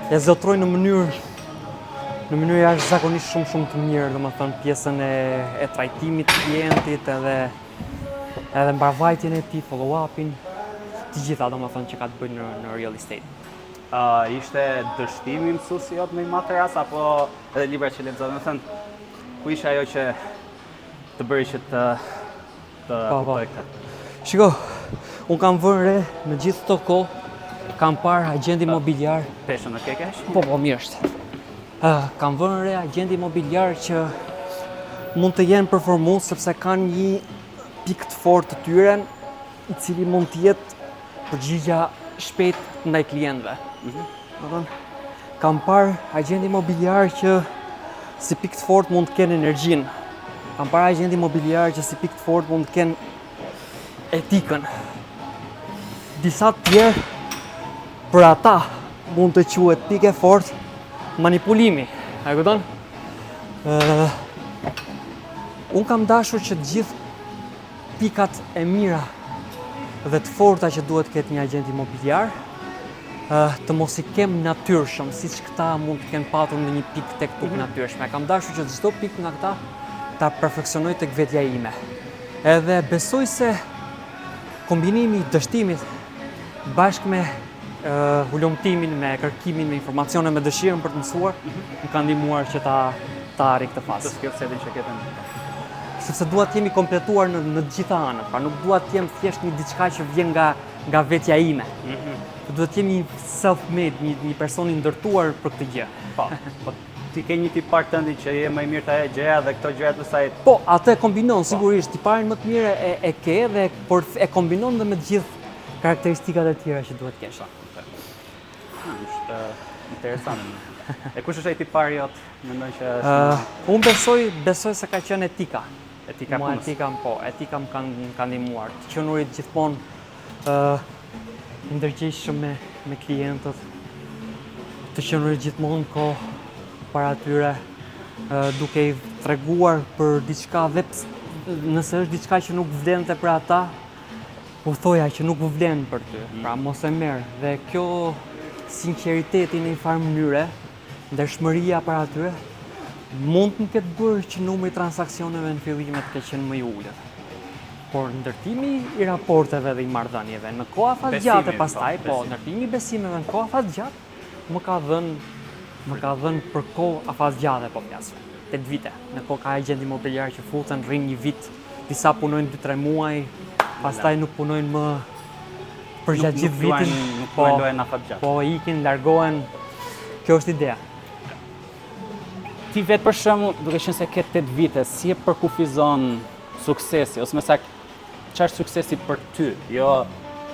e zotroj në mënyrë jashtëzakonisht shumë të mirë, domethënë pjesën e trajtimit të klientit, edhe mbarvajtjen e tij, follow-upin, të gjitha domethënë që ka të bëjë në real estate. Ishte dështimi mësuesi jot në një materas apo edhe libra që lexove, domethënë ku ishte ajo që të bëri që të kuptoj këtë? Shiko, unë kam vënë re në gjithë këto kohë, kam parë agent imobiliar. Peshën në ke kesh? Po, mirë është. Kam vënë re agent imobiliar që mund të jenë performues sepse kanë një pikë të fortë të tyre, i cili mund të jetë përgjigja shpejt ndaj klientëve. Kam parë agent imobiliar që si pikë të fortë mund të kenë energjinë. Kam parë agent imobiliar që si pikë të fortë mund të kenë etikën. Disa të tjerë për ata mund të quhet pikë e fortë manipulimi. A e kupton? Unë kam dashur që të gjithë pikat e mira dhe të forta që duhet të ketë një agent imobiliar të mos i kem natyrshëm, siç këta mund të kenë patur në një pikë tek tuk natyrshme. Kam dashur që çdo pikë nga këta ta perfeksionoj tek vetja ime. Edhe besoj se kombinimi i dështimit bashkë me ulëmtimin, me kërkimin, me informacione, me dëshirën për të mësuar, më ka ndihmuar që ta arri këtë fazë. Të skillsetin që ke tani. Sepse dua të jemi kompletuar në të gjitha anët, pra nuk dua të jem thjesht një diçka që vjen nga vetja ime. Duhet të jemi self-made, një person i ndërtuar për këtë gjë. Po, ti ke një tipar tëndi që je më i mirë ta gjeja dhe këto gjëra të saj. Po, atë e kombinon sigurisht, tiparin më të mirë e ke dhe por e kombinon dhe me të gjithë karakteristikat e tjera që duhet kesh. Është interesant. E kush është ai tipari jot? Mendon që unë besoj se ka qenë etika. Etika punës. Etika më kanë ndihmuar. Të qenurit gjithmonë ndërgjegjshëm me klientët, të qenurit gjithmonë kohë para tyre, duke i treguar për diçka dhe nëse është diçka që nuk vlente për ata, u thoja që nuk vlen për ty, pra mos e merr. Dhe kjo sinqeriteti në një farë mënyre, ndershmëria para tyre, mund të më ketë bërë që numri i transaksioneve në fillimet të qenë më i ulët. Por ndërtimi i raporteve dhe i marrëdhënieve në kohë afat gjate pastaj, ndërtimi i besimeve në kohë afat gjatë, më ka dhënë për kohë afat gjate po flas. 8 vite. Në kohë ka agent imobiliar që futen rrin 1 vit, disa punojnë 2-3 muaj, pastaj nuk punojnë më përgjatë gjithë vitin, nuk luajnë afat gjatë. Po ikin, largohen. Kjo është ideja. Ti vetë për shembull, duke qenë se ke 8 vite, si e përkufizon suksesi ose më saktë çfarë është suksesi për ty, jo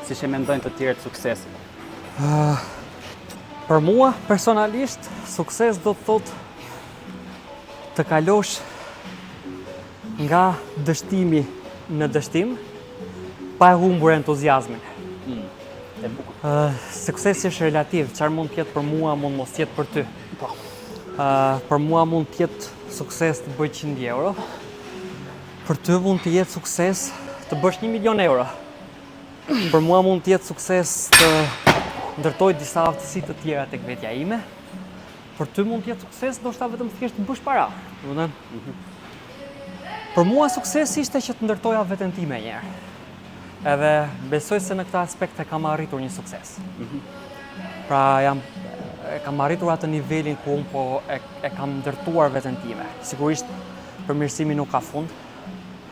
siç e mendojnë të tjerët suksesi? Për mua personalisht, sukses do të thotë të kalosh nga dështimi në dështim pa e humbur entuziazmin. Suksesi është relativ, çfarë mund të jetë për mua mund mos jetë për ty. Për mua mund të jetë sukses të bëj 100 euro. Për ty mund të jetë sukses të bësh 1 milion euro. Për mua mund të jetë sukses të ndërtoj disa aftësi të tjera tek vetja ime. Për ty mund të jetë sukses ndoshta vetëm thjesht të bësh para. Domethënë. Për mua suksesi ishte që të ndërtoja veten time një herë. Edhe besoj se në këtë aspekt e kam arritur një sukses. Pra kam arritur atë nivelin ku unë po e kam ndërtuar veten time. Sigurisht përmirësimi nuk ka fund.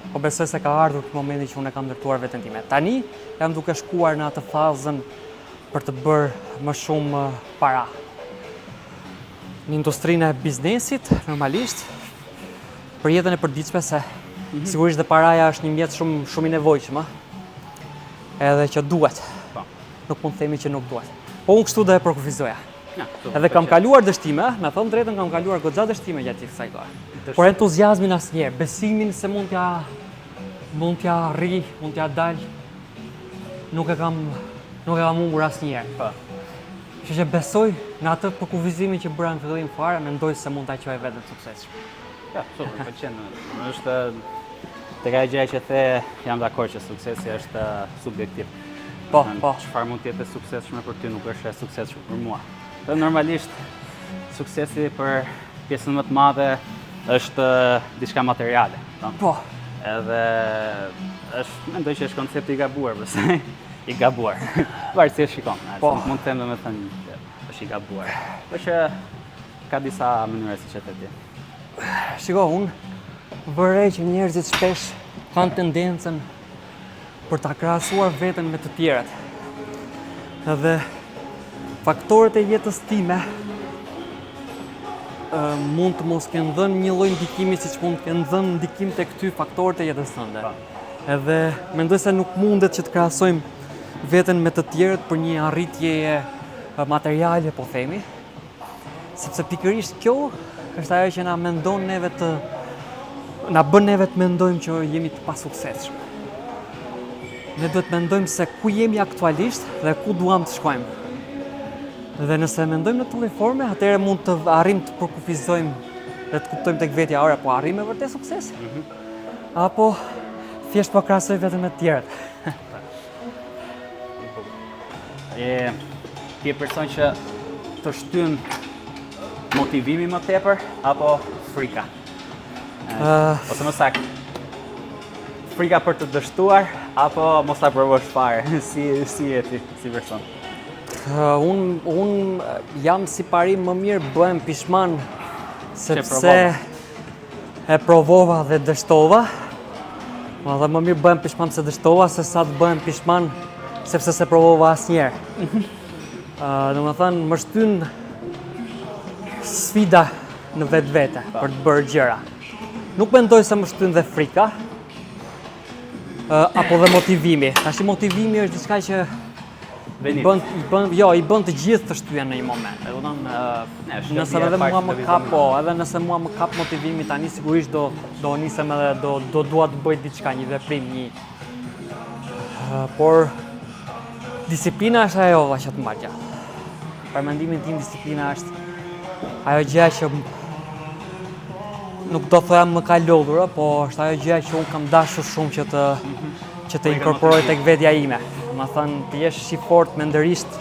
Po besoj se ka ardhur këtë momenti që unë e kam ndërtuar veten time. Tani jam duke shkuar në atë fazën për të bërë më shumë para. Në industrinë e biznesit, normalisht, për jetën e përditshme se sigurisht dhe paraja është një mjet shumë i nevojshëm, edhe që duhet. Nuk mund të themi që nuk duhet. Po unë kështu do e përkufizoja. Edhe kam kaluar dështime, me thënë drejtën kam kaluar goxha dështime gjatë kësaj kohe. Por entuziazmin asnjëherë, besimin se mund t'ja rri, mund t'ja dal, nuk e kam humbur asnjëherë. Kështu që besoj në atë përkufizimin që bëra në fillim fare, mendoj se mund ta quaj veten suksesshëm. Ja, më pëlqen. Është tek ajo gjë që the, jam dakord që suksesi është subjektiv. Po. Çfarë mund të jetë suksesshme për ty nuk është e suksesshme për mua. Dhe normalisht suksesi për pjesën më të madhe është diçka materiale. Po. Edhe mendoj që është koncepti i gabuar, besoj. I gabuar. Varësisht shikon. Po. Nuk mund të them domethënë është i gabuar. Po që ka disa mënyra siç e the ti. Shiko, unë vërej që njerëzit shpesh kanë tendencën për ta krahasuar veten me të tjerët. Edhe faktorët e jetës time mund të mos kenë dhënë një lloj ndikimi siç mund të kenë dhënë ndikim tek ty faktorët e jetës tënde. Edhe mendoj se nuk mundet që të krahasojmë veten me të tjerët për një arritje materiale, po themi, sepse pikërisht kjo është ajo që na bën neve të mendojmë që jemi të pasuksesshëm. Ne duhet mendojmë se ku jemi aktualisht dhe ku duam të shkojmë. Dhe nëse mendojmë në të lloj forme, atëherë mund të arrijmë të përkufizojmë dhe të kuptojmë tek vetja, ora po arrijmë vërtet sukses? Apo thjesht po krahasoj vetëm me të tjerët. Ti je person që të shtyn motivimi më tepër apo frika? Ose më saktë, frika për të dështuar apo mos ta provosh fare? Si je ti si person? Unë jam si parim më mirë bëhem pishman sepse e provova dhe dështova. Dhe më mirë bëhem pishman se dështova se sa të bëhem pishman sepse se provova asnjëherë. Domethënë më shtyn sfida në vetvete për të bërë gjëra. Nuk mendoj se më shtyn dhe frika apo dhe motivimi. Tash motivimi është diçka që i bën të gjithë të shtyen në një moment. Nëse edhe mua më kap, edhe nëse mua më kap motivimi tani sigurisht do nisem edhe do dua të bëj diçka, një veprim, por disiplina është ajo që të marr gjatë. Për mendimin tim disiplina është ajo gjë që nuk do thoya më ka lodhur, po është ajo gjë që unë kam dashur shumë që të inkorporoj tek vetja ime. Ma thënë, të jesh i fort mendërisht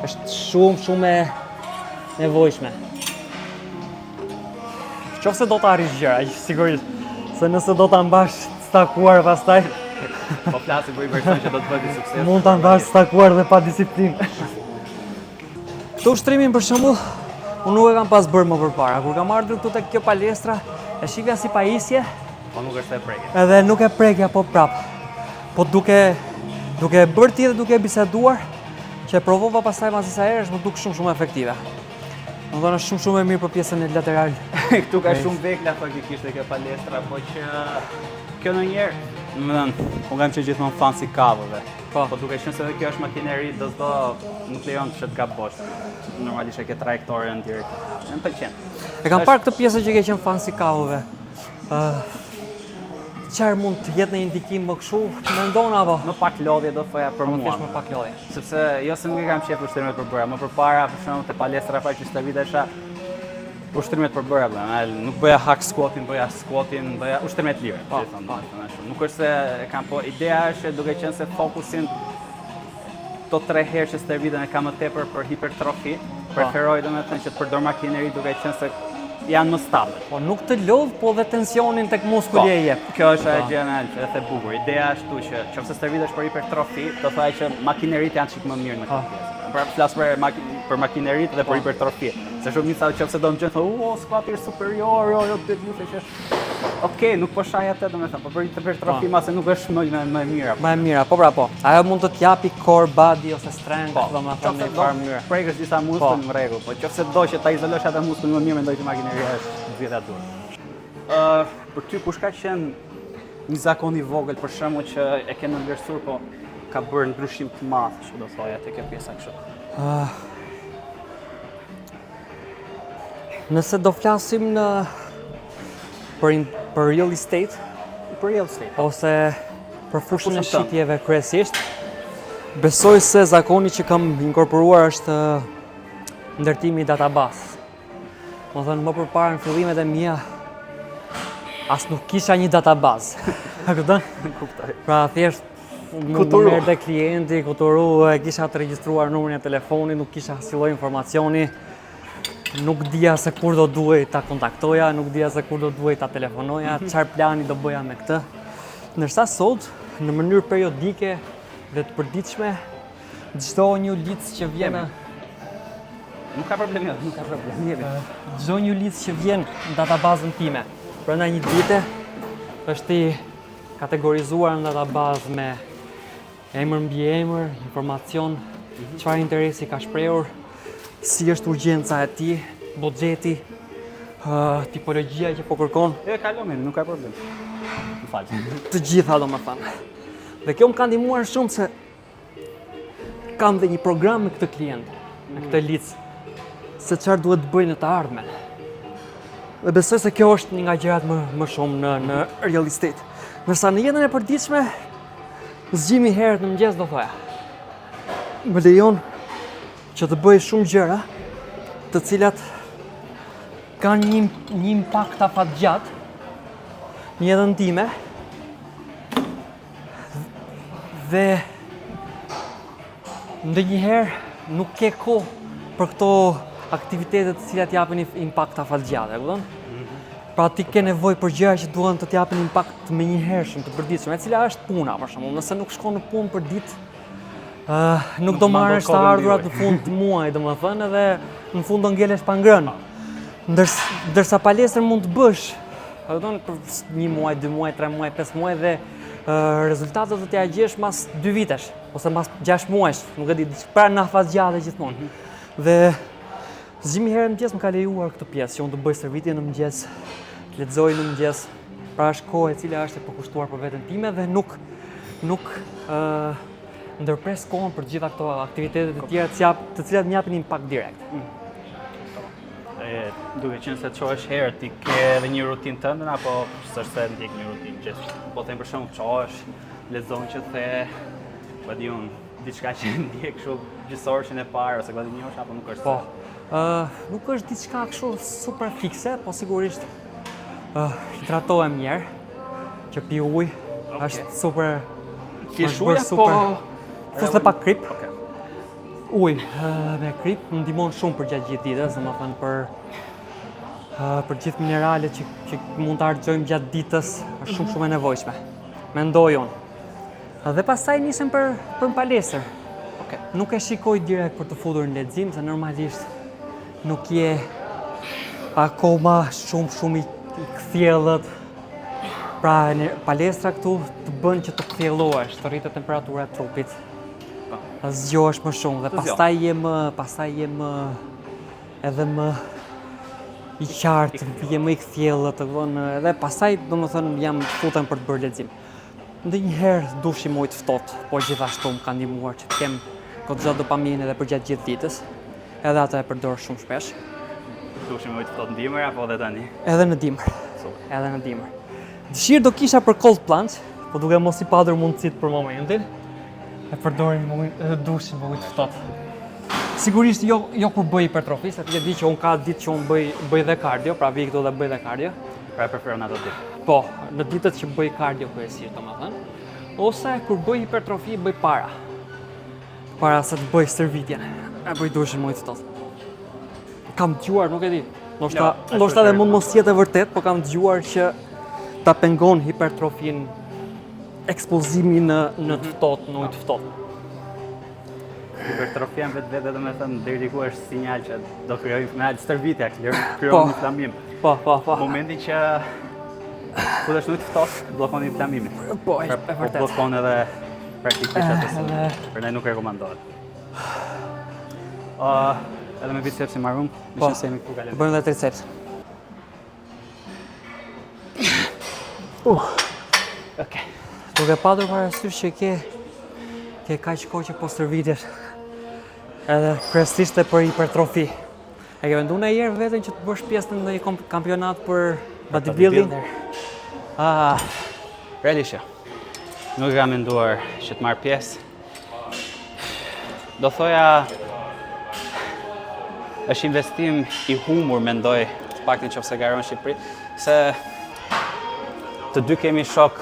është shumë e nevojshme. Qofse do të arrish gjëra, sigurisht, se nëse do ta mbash stakuar pastaj, po flasim për një person që do të bëjë sukses. Mund ta mbash stakuar dhe pa disiplinë. Këtë ushtrimin për shembull, unë nuk e kam pas bërë më përpara. Kur kam ardhur këtu tek kjo palestra, e shifja si pajisje, po nuk është e prekje. Edhe nuk e prekja po prap. Po duke bërë ti dhe duke biseduar, që e provova pastaj pas disa herësh, më duk shumë efektive. Më thonë është shumë e mirë për pjesën e lateral. Këtu ka shumë vekla faktikisht e kjo palestra, po që kjo ndonjëherë, domethënë, unë kam qenë gjithmonë fan si kavëve. Po duke qenë se edhe kjo është makineri, nuk lejon të gabosh. Normalisht e ke trajektoren direkt. Më pëlqen. E kam parë këtë pjesë që ke qenë fan si kavëve. Çfarë mund të jetë në indikim më kështu, mendon apo? Më pak lodhje do thoja për mua. Më pak lodhje. Sepse jo se nuk e kam qejf ushtrimet për bëra, më përpara për shembull te palestra faqe që vitesha Ushtrimet për bëra nuk bëja hack squatin, bëja ushtrimet lirë. Nuk është se kam, po ideja është duke qenë se fokusin to 3 herë që stërvitën e kam më tepër për hipertrofi, preferoj domethënë që të përdor makineri duke qenë se janë më stabil. Po nuk të lodh, po dhe tensionin tek muskuli e jep. Kjo është ajo gjë që e bukur. Ideja është tu që nëse stërvitesh për hipertrofi, do thaj që makinerit janë çik më mirë në këtë pjesë. Pra flas për makinerit dhe për hipertrofi. Se shumë nisa nëse do më gjën thonë, squati është superior, jo të gjithë që okej, nuk po shaj atë domethënë, po për hipertrofi mase nuk është më e mira. Më e mira, po. Ajo mund të t'japi core body ose strength, domethënë në farë mënyrë. Prekësh disa muskuj në rregull, po nëse do që ta izolosh atë muskull më mirë, mendoj që makineria është zgjidhja e dur. Për ty kush ka qenë një zakon i vogël për shembull që e ke nënvlerësuar, po ka bërë ndryshim të madh, që do thoya te kjo pjesa kështu. Nëse do flasim për real estate, ose për fushën e shitjeve kryesisht, besoj se zakoni që kam inkorporuar është ndërtimi i database. Më thënë, më përpara në fillimet e mia, as nuk kisha një database. Pra thjesht nuk më merrte klienti, kuturu, kisha të regjistruar numrin e telefonit, nuk kisha asnjë lloj informacioni. Nuk dija se kur do duhej ta kontaktoja, nuk dija se kur do duhej ta telefonoja, çfarë plani do bëja me këtë. Ndërsa sot, në mënyrë periodike dhe të përditshme, çdo një lic që vjen Nuk ka problem. Çdo një lic që vjen në databazën time, brenda një dite është i kategorizuar në databazë me emër mbi emër, informacion, çfarë interesi ka shprehur, si është urgjenca e tij, buxheti, tipologjia që po kërkon. Kalon mirë, nuk ka problem. Më fal. Të gjitha domethënë. Dhe kjo më ka ndihmuar shumë se kam dhe një program me këtë klient, me këtë lic, se çfarë duhet të bëj në të ardhmen. Dhe besoj se kjo është një nga gjërat më shumë në real estate. Ndërsa në jetën e përditshme, zgjimi herët në mëngjes do thoya, më lejon që të bëj shumë gjëra, të cilat kanë një impakt afatgjatë në jetën time dhe ndonjëherë nuk ke kohë për këto aktivitetet të cilat japin impakt afatgjatë, e kupton? Pra ti ke nevojë për gjëra që duan të t'japin impakt menjëhershëm të përditshëm, e cila është puna, për shembull. Nëse nuk shkon në punë për ditë, nuk do marrësh të ardhurat në fund të muajit, domethënë, edhe në fund do ngelesh pa ngrënë. Ndërsa palestër mund të bësh, e kupton, për 1 muaj, 2 muaj, 3 muaj, 5 muaj dhe rezultatet do t'ja gjesh mas 2 vitesh ose mas 6 muajsh, nuk e di, pra në afatgjatë gjithmonë. Dhe zgjimi herë në mëngjes më ka lejuar këtë pjesë, që unë të bëj stërvitje në mëngjes, të lexoj në mëngjes, pra është kohë e cila është e përkushtuar për veten time dhe nuk ndërpres kohën për gjitha këto aktivitetet e tjera të cilat më japin impakt direkt. Duke qenë se çohesh herë, ti ke edhe një rutinë tënde apo s'është se ndjek një rutinë gjithë? Po them për shembull çohesh, lexon që the, po di unë, diçka që ndjek kështu gjysorëshin e parë ose gladinjosh apo nuk është? Po. Nuk është diçka kështu super fikse, po sigurisht hidratohem mirë, që pi ujë, është super. Kish ujë apo Fusë pak krip. Ujë me krip më ndihmon shumë për gjatë gjithë ditës, domethënë për gjithë mineralet që mund të harxojmë gjatë ditës, është shumë e nevojshme. Mendoj unë. Dhe pastaj nisem për palestër. Nuk e shikoj direkt për të futur në lexim, se normalisht nuk je akoma shumë i kthjellët. Pra palestra këtu të bën që të kthjellohesh, të rritet temperatura e trupit. Ta zgjohesh më shumë dhe pastaj je më edhe më i qartë, je më i kthjellët, edhe pastaj domethënë jam futem për të bërë lexim. Ndonjëherë dushi më i ftohtë, por gjithashtu më ka ndihmuar që të kem goxha dopaminë edhe për gjatë gjithë ditës. Edhe atë e përdor shumë shpesh. Dushi më i ftohtë në dimër apo edhe tani? Edhe në dimër. Edhe në dimër. Dëshirë do kisha për cold plunge, po duke mos i padur mundësit për momentin, e përdorim dushin më ujtë ftohtë. Sigurisht jo kur bëj hipertrofi, se ti e di që unë ka ditë që unë bëj dhe kardio, pra vi këtu dhe bëj dhe kardio. Pra preferon ato ditë. Po, në ditët që bëj kardio kryesisht, domethënë, ose kur bëj hipertrofi bëj para se të bëj stërvitjen. E bëj dushën më i ftohtë. Kam dëgjuar, nuk e di. Ndoshta edhe mund mos jetë e vërtet, po kam dëgjuar që ta pengon hipertrofin ekspozimin në të ftohtë, në ujë të ftohtë. Hipertrofia vetë do të thënë deri ku është sinjal që do krijojmë me stërvitja, krijojmë inflamim. Po. Momenti që futesh në ujë të ftohtë, bllokon inflamimin. Po, e vërtet. Bllokon edhe praktikisht atë. Për ne nuk rekomandohet. Edhe me bicepsin marrum, më se jemi këtu kalem. Bëjmë dhe triceps. Okej. Duke patur parasysh që ke kaq kohë që po stërvitesh. Edhe kryesisht e për hipertrofi. E ke menduar ndonjëherë veten që të bësh pjesë në ndonjë kampionat për bodybuilding? Realisht. Nuk kam menduar që të marr pjesë. Do thoja është investim i humur, mendoj, të paktën nëse garon në Shqipëri, se të dy kemi shok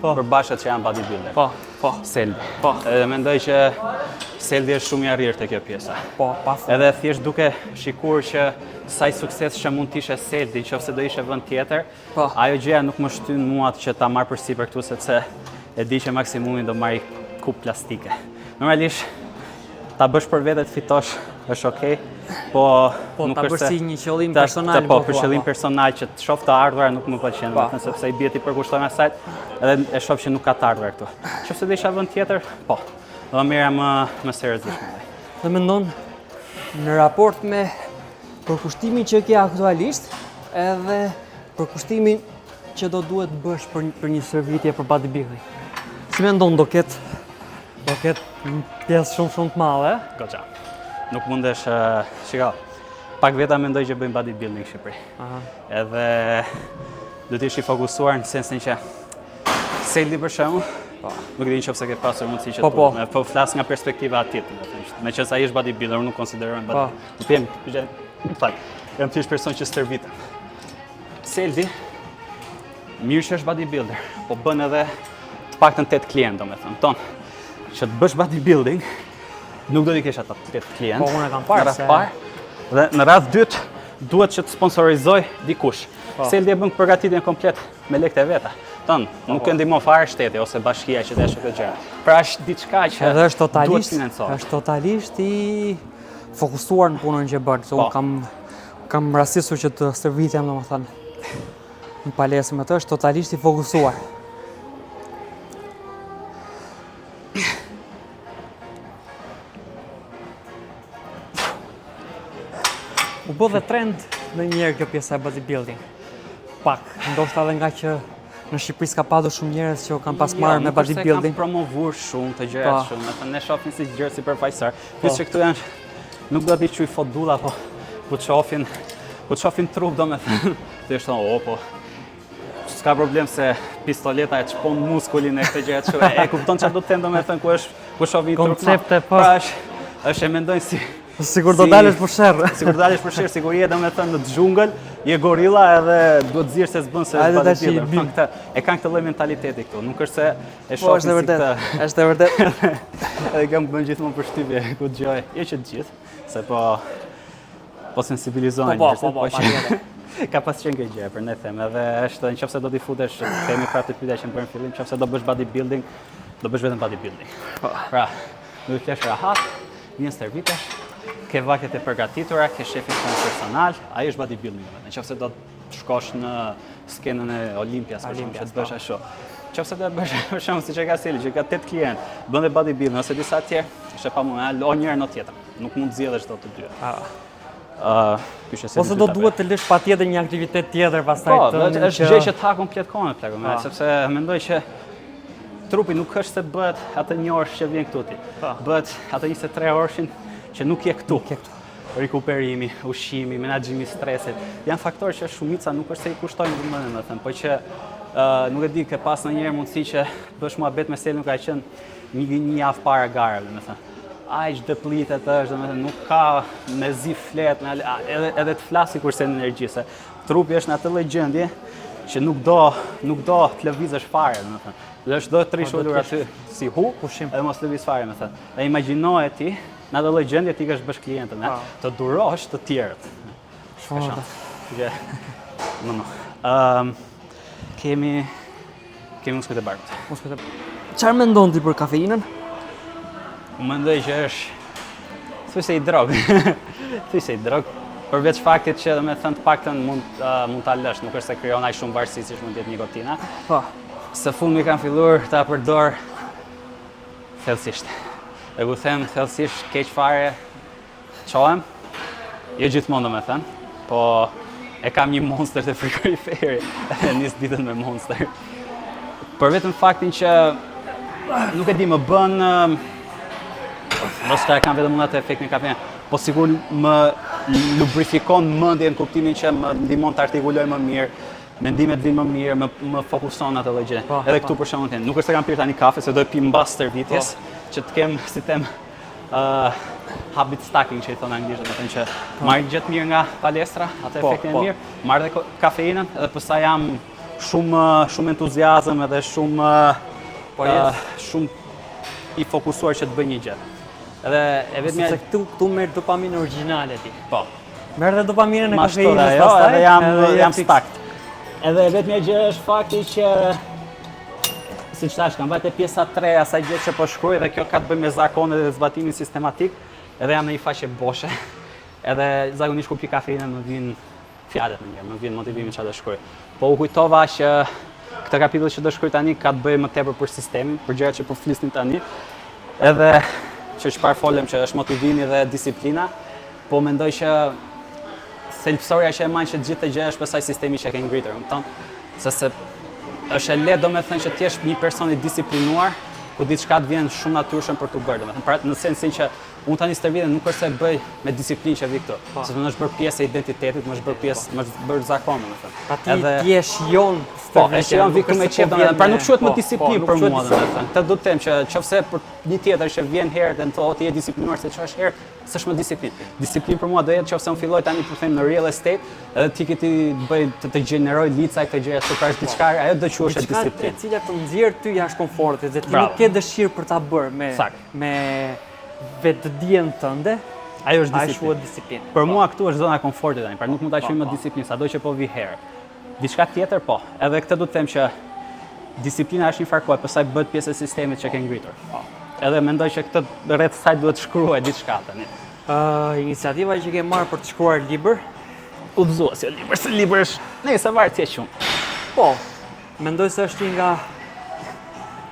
përbashkët që janë bodybuilder. Po. Seldi. Po. Edhe mendoj që Seldi është shumë i arrirë te kjo pjesa. Po, pafund. Edhe thjesht duke shikuar që sa i sukses që mund të ishte Seldi, nëse do ishte vend tjetër, Po. ajo gjëja nuk më shtyn mua që ta marr përsipër këtu sepse e di që maksimumin do marr kup plastike. Normalisht ta bësh për vete të fitosh është okay, po nuk ta është bësh si një qëllim personal. Po, për qëllim personal që të shoh të ardhurat nuk më pëlqen, vetëm sepse i bie ti përkushtojmë asaj, edhe e shoh që nuk ka të ardhurar këtu. Nëse do isha vend tjetër, po. Do merra më seriozisht. Dhe mendon në raport me përkushtimin që ke aktualisht, edhe përkushtimin që do duhet bësh për një stërvitje për bodybuilding. Si mendon do ketë një pjesë shumë të madhe? Goxha. Nuk mundesh, shiko. Pak veta mendoj që bëjmë bodybuilding në Shqipëri. Edhe do të ishi fokusuar në sensin që Seldi për shembull, nuk di nëse ke pasur mundësi që po flas nga perspektiva e tij, me që sa ai është bodybuilder, unë nuk konsideroj bodybuilder. Jam thjesht person që stërvit. Seldi mirë që është bodybuilder, po bën edhe të paktën 8 klient, domethënë. Ton, që të bësh bodybuilding, nuk do t'i kesh ata 8 klient. Po unë e kam parë se dhe në radhë dytë duhet që të sponsorizoj dikush. Seldi e bën përgatitjen komplet me lekët e veta. Ton, nuk e ndihmon fare shteti ose bashkia që të këtë gjë. Pra është diçka që edhe është totalisht i fokusuar në punën që bën. Se unë kam rastisur që të stërvitem, domethënë, në palesë me të, është totalisht i fokusuar. U bë dhe trend në njerë kjo pjesa e bodybuilding. Pak, ndoshta edhe nga që në Shqipëri s'ka padur shumë njerëz që kanë pas marrë me bodybuilding. Kanë promovuar shumë të gjëra shumë, do të ne shohim si gjëra sipërfaqësor. Plus që këtu janë nuk do të quaj fodulla, po ku të shohin trup domethënë. Ti thon, po. S'ka problem se pistoleta e çpon muskulin e këtë gjë kështu. E kupton çfarë do të them domethënë ku shohin trup. Koncepte po. Pra është e mendoj si sigur do dalësh për sherr. Sigur do dalësh për sherr, sigur je domethënë në xhungël, je gorilla edhe duhet të zihesh se s'bën se bodybuilder. E kanë këtë lloj mentaliteti këtu, nuk është se e shohin si këtë. Është e vërtet. Edhe kam bën gjithmonë përshtypje ku dëgjoj, jo që të gjithë, se po sensibilizohen njerëzit, po që ka pas qenë kjo gjë, për ne them, edhe është nëse do t'i futesh, kemi prapë të pyetja që më bën fillim, nëse do bësh bodybuilding, do bësh vetëm bodybuilding. Pra, do të kesh rahat, vjen stërvitesh, ke vakjet e përgatitura, ke shefin personal, ai është bodybuilding vetëm. Nëse do të shkosh në skenën e Olimpias, për shembull, të bësh ashtu. Nëse do të bësh për shembull siç e ka Seli, që ka 8 klient, bën dhe bodybuilding ose disa të tjerë, është pa mundë, o njëherë në tjetër. Nuk mund të zgjedhësh dot të dyja. Ose do duhet të lësh patjetër një aktivitet tjetër pastaj të. Po, është gjë që të ha komplet kohën plagë, sepse mendoj që trupi nuk është se bëhet atë një orë që vjen këtu ti. Bëhet atë 23 orëshin që nuk je këtu. Rikuperimi, ushqimi, menaxhimi i stresit. Janë faktorë që shumica nuk është se i kushtojnë vëmendjen, më thënë, po që nuk e di, ke pas ndonjëherë mundësi që bësh muhabet me Selin, nuk ka qenë një javë para garave, më thënë. aq deplitet është, domethënë nuk ka me zi flet, edhe të flasi kurse në energji, se trupi është në atë lloj gjendje që nuk do të lëvizësh fare, domethënë. Dhe është do të trish ulur aty si hu, pushim, edhe mos lëviz fare, domethënë. Dhe imagjinoje ti në atë lloj gjendje ti kesh bësh klientën, të durosh të tjerët. Shumë. Kemi muskujt e bardhët. Çfarë mendon ti për kafeinën? Mendoj që është thuaj se i drog. Përveç faktit që domethënë të paktën mund ta lësh, nuk është se krijon aq shumë varësi siç mund të jetë nikotina. Po. Së fundmi kam filluar ta përdor thellësisht. Dhe ku them thellësisht keq fare çohem. Jo gjithmonë domethënë, po e kam një Monster të frigoriferi, e nis ditën me Monster. Për vetëm faktin që nuk e di më bën ndoshta kam vetëm unë atë efektin kafein, po sigur më lubrifikon mendjen në kuptimin që më ndihmon të artikuloj më mirë, mendimet vinë më mirë, më fokuson atë lloj gjë. Edhe këtu për shembull, nuk është se kam pirë tani kafe, se do të pi mbas stërvitjes, që të kem si them habit stacking që i thonë anglisht, domethënë që marr gjë të mirë nga palestra, atë efektin e mirë, marr dhe kafeinën, edhe pastaj jam shumë entuziazëm edhe shumë i fokusuar që të bëj një gjë. Edhe e vetmja se këtu merr dopaminë origjinale ti. Po. Merr dhe dopaminën e kafeinës pastaj, edhe jam stakt. Edhe e vetmja gjë është fakti që siç thash, kam vajte pjesa 3 asaj gjë që po shkruaj dhe kjo ka të bëjë me zakonet dhe zbatimin sistematik, edhe jam në një faqe boshe. Edhe zakonisht kur pi kafeinën më vijnë fjalët më mirë, më vjen motivimi çfarë do shkruaj. Po u kujtova që këtë kapitull që do shkruaj tani ka të bëjë më tepër për sistemin, për gjërat që po flisnim tani. Edhe që çfarë folëm që është motivimi dhe disiplina, po mendoj që thelbësoria që e majnë që gjithë të gjë është pasaj sistemi që e ke ngritur, më tonë, se është e lehtë domethënë që të jesh një person i disiplinuar, ku diçka të vjen shumë natyrshëm për të bërë, domethënë, pra në sensin që unë tani stërvitën nuk është se bëj me disiplinë që vi këtu, sepse më është bërë pjesë e identitetit, më është bërë zakon, domethënë. Pa ti je shijon Po, e shijon vi këtu me qef, domethënë, pra nuk quhet më disiplinë për mua, domethënë. Këtë do të them që nëse për një tjetër që vjen herë dhe thotë ti je disiplinuar se ç'është herë, s'është më disiplinë. Disiplinë për mua do jetë nëse unë filloj tani për them në real estate, edhe ti ti bëj të gjeneroj lica këtë gjëra, se prash diçka, ajo do quhesh disiplinë. E cila të nxjerr ty jashtë komfortit, dhe ti nuk ke dëshirë për ta bërë me vetdijen tënde. Ajo është disiplinë. Për mua këtu është zona e komfortit tani, pra nuk mund ta quaj më disiplinë, sado që po vi herë. Diçka tjetër po, edhe këtë do të them që disiplina është një farë kohë, pastaj bëhet pjesë e sistemit që ke ngritur. Edhe mendoj që këtë rreth saj duhet shkruaj diçka tani. Iniciativa që ke marrë për të shkruar libër, udhëzuesi libër, se libër është nëse varet si e qumë. Po, mendoj se është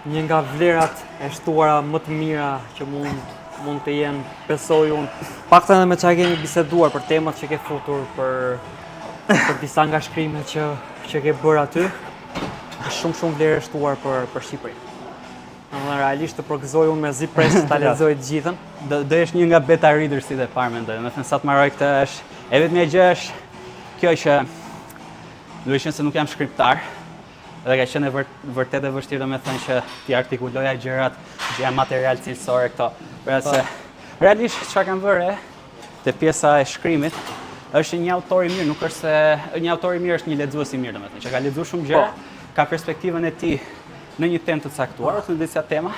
një nga vlerat e shtuara më të mira që mund të jenë, besoj unë. Paktën edhe me çfarë kemi biseduar për temat që ke futur, për disa nga shkrimet që ke bërë aty, shumë vlerë e shtuar për Shqipërinë. Në realisht të përgëzoj unë me zi presë ta lexoj të gjithën. Do jesh një nga beta readersit e parë mendoj. Domethënë sa të marroj këtë është e vetmja gjë është kjo që duhet të qenë se nuk jam shkriptar. Dhe ka qenë vërtet e vështirë domethënë që ti artikuloja gjërat, gjëja material cilësore këto. Pra se realisht çfarë kam vëre te pjesa e shkrimit është një autor i mirë, nuk është se një autor i mirë është një lexues i mirë domethënë, që ka lexuar shumë gjëra, ka perspektivën e tij në një temë të caktuar ose në disa tema,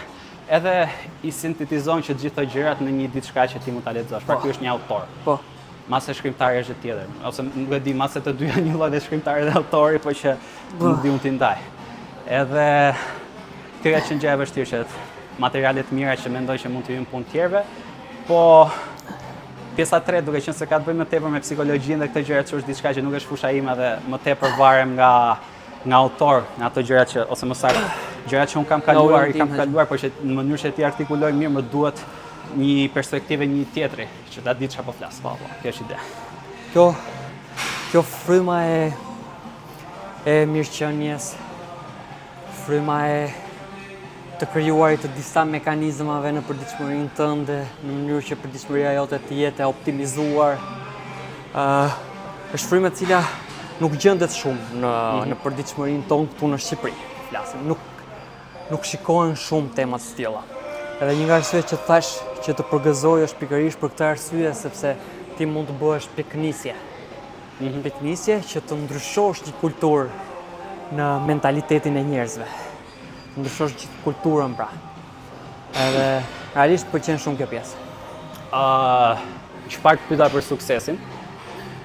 edhe i sintetizon që të gjitha gjërat në një diçka që ti mund ta lexosh. Pra ky është një autor. Po. Mase shkrimtari është tjetër, ose nuk e di, mase të dyja një lloj, shkrimtari dhe autori, po që nuk di unë t'i ndaj. Edhe kjo ka qenë gjë e vështirë që materiale të mira që mendoj që mund të hyjnë punë tjerëve, po pjesa 3 duke qenë se ka të bëjë më tepër me psikologjinë dhe këtë gjëra që është diçka që nuk është fusha ime dhe më tepër varem nga autor, nga ato gjëra që ose më saktë, gjërat që un kam kaluar, por që në mënyrë që ti artikuloj mirë më duhet një perspektivë një tjetri, që ta di çfarë po flas. Po, kjo është ide. Kjo fryma e mirëqenies, fryma e të krijuarit të disa mekanizmave në përditshmërinë tënde, në mënyrë që përditshmëria jote të jetë e optimizuar, është frymë e cila nuk gjendet shumë në përditshmërinë tonë këtu në Shqipëri. Flasim, nuk shikohen shumë temat të tilla. Edhe një nga arsyet që thash që të përgëzoj është pikërisht për këtë arsye sepse ti mund të bëhesh piknisje. Piknisje që të ndryshosh një kulturë në mentalitetin e njerëzve. Të ndryshosh gjithë kulturën pra. Edhe realisht pëlqen shumë kjo pjesë. Çfarë të pyeta për suksesin?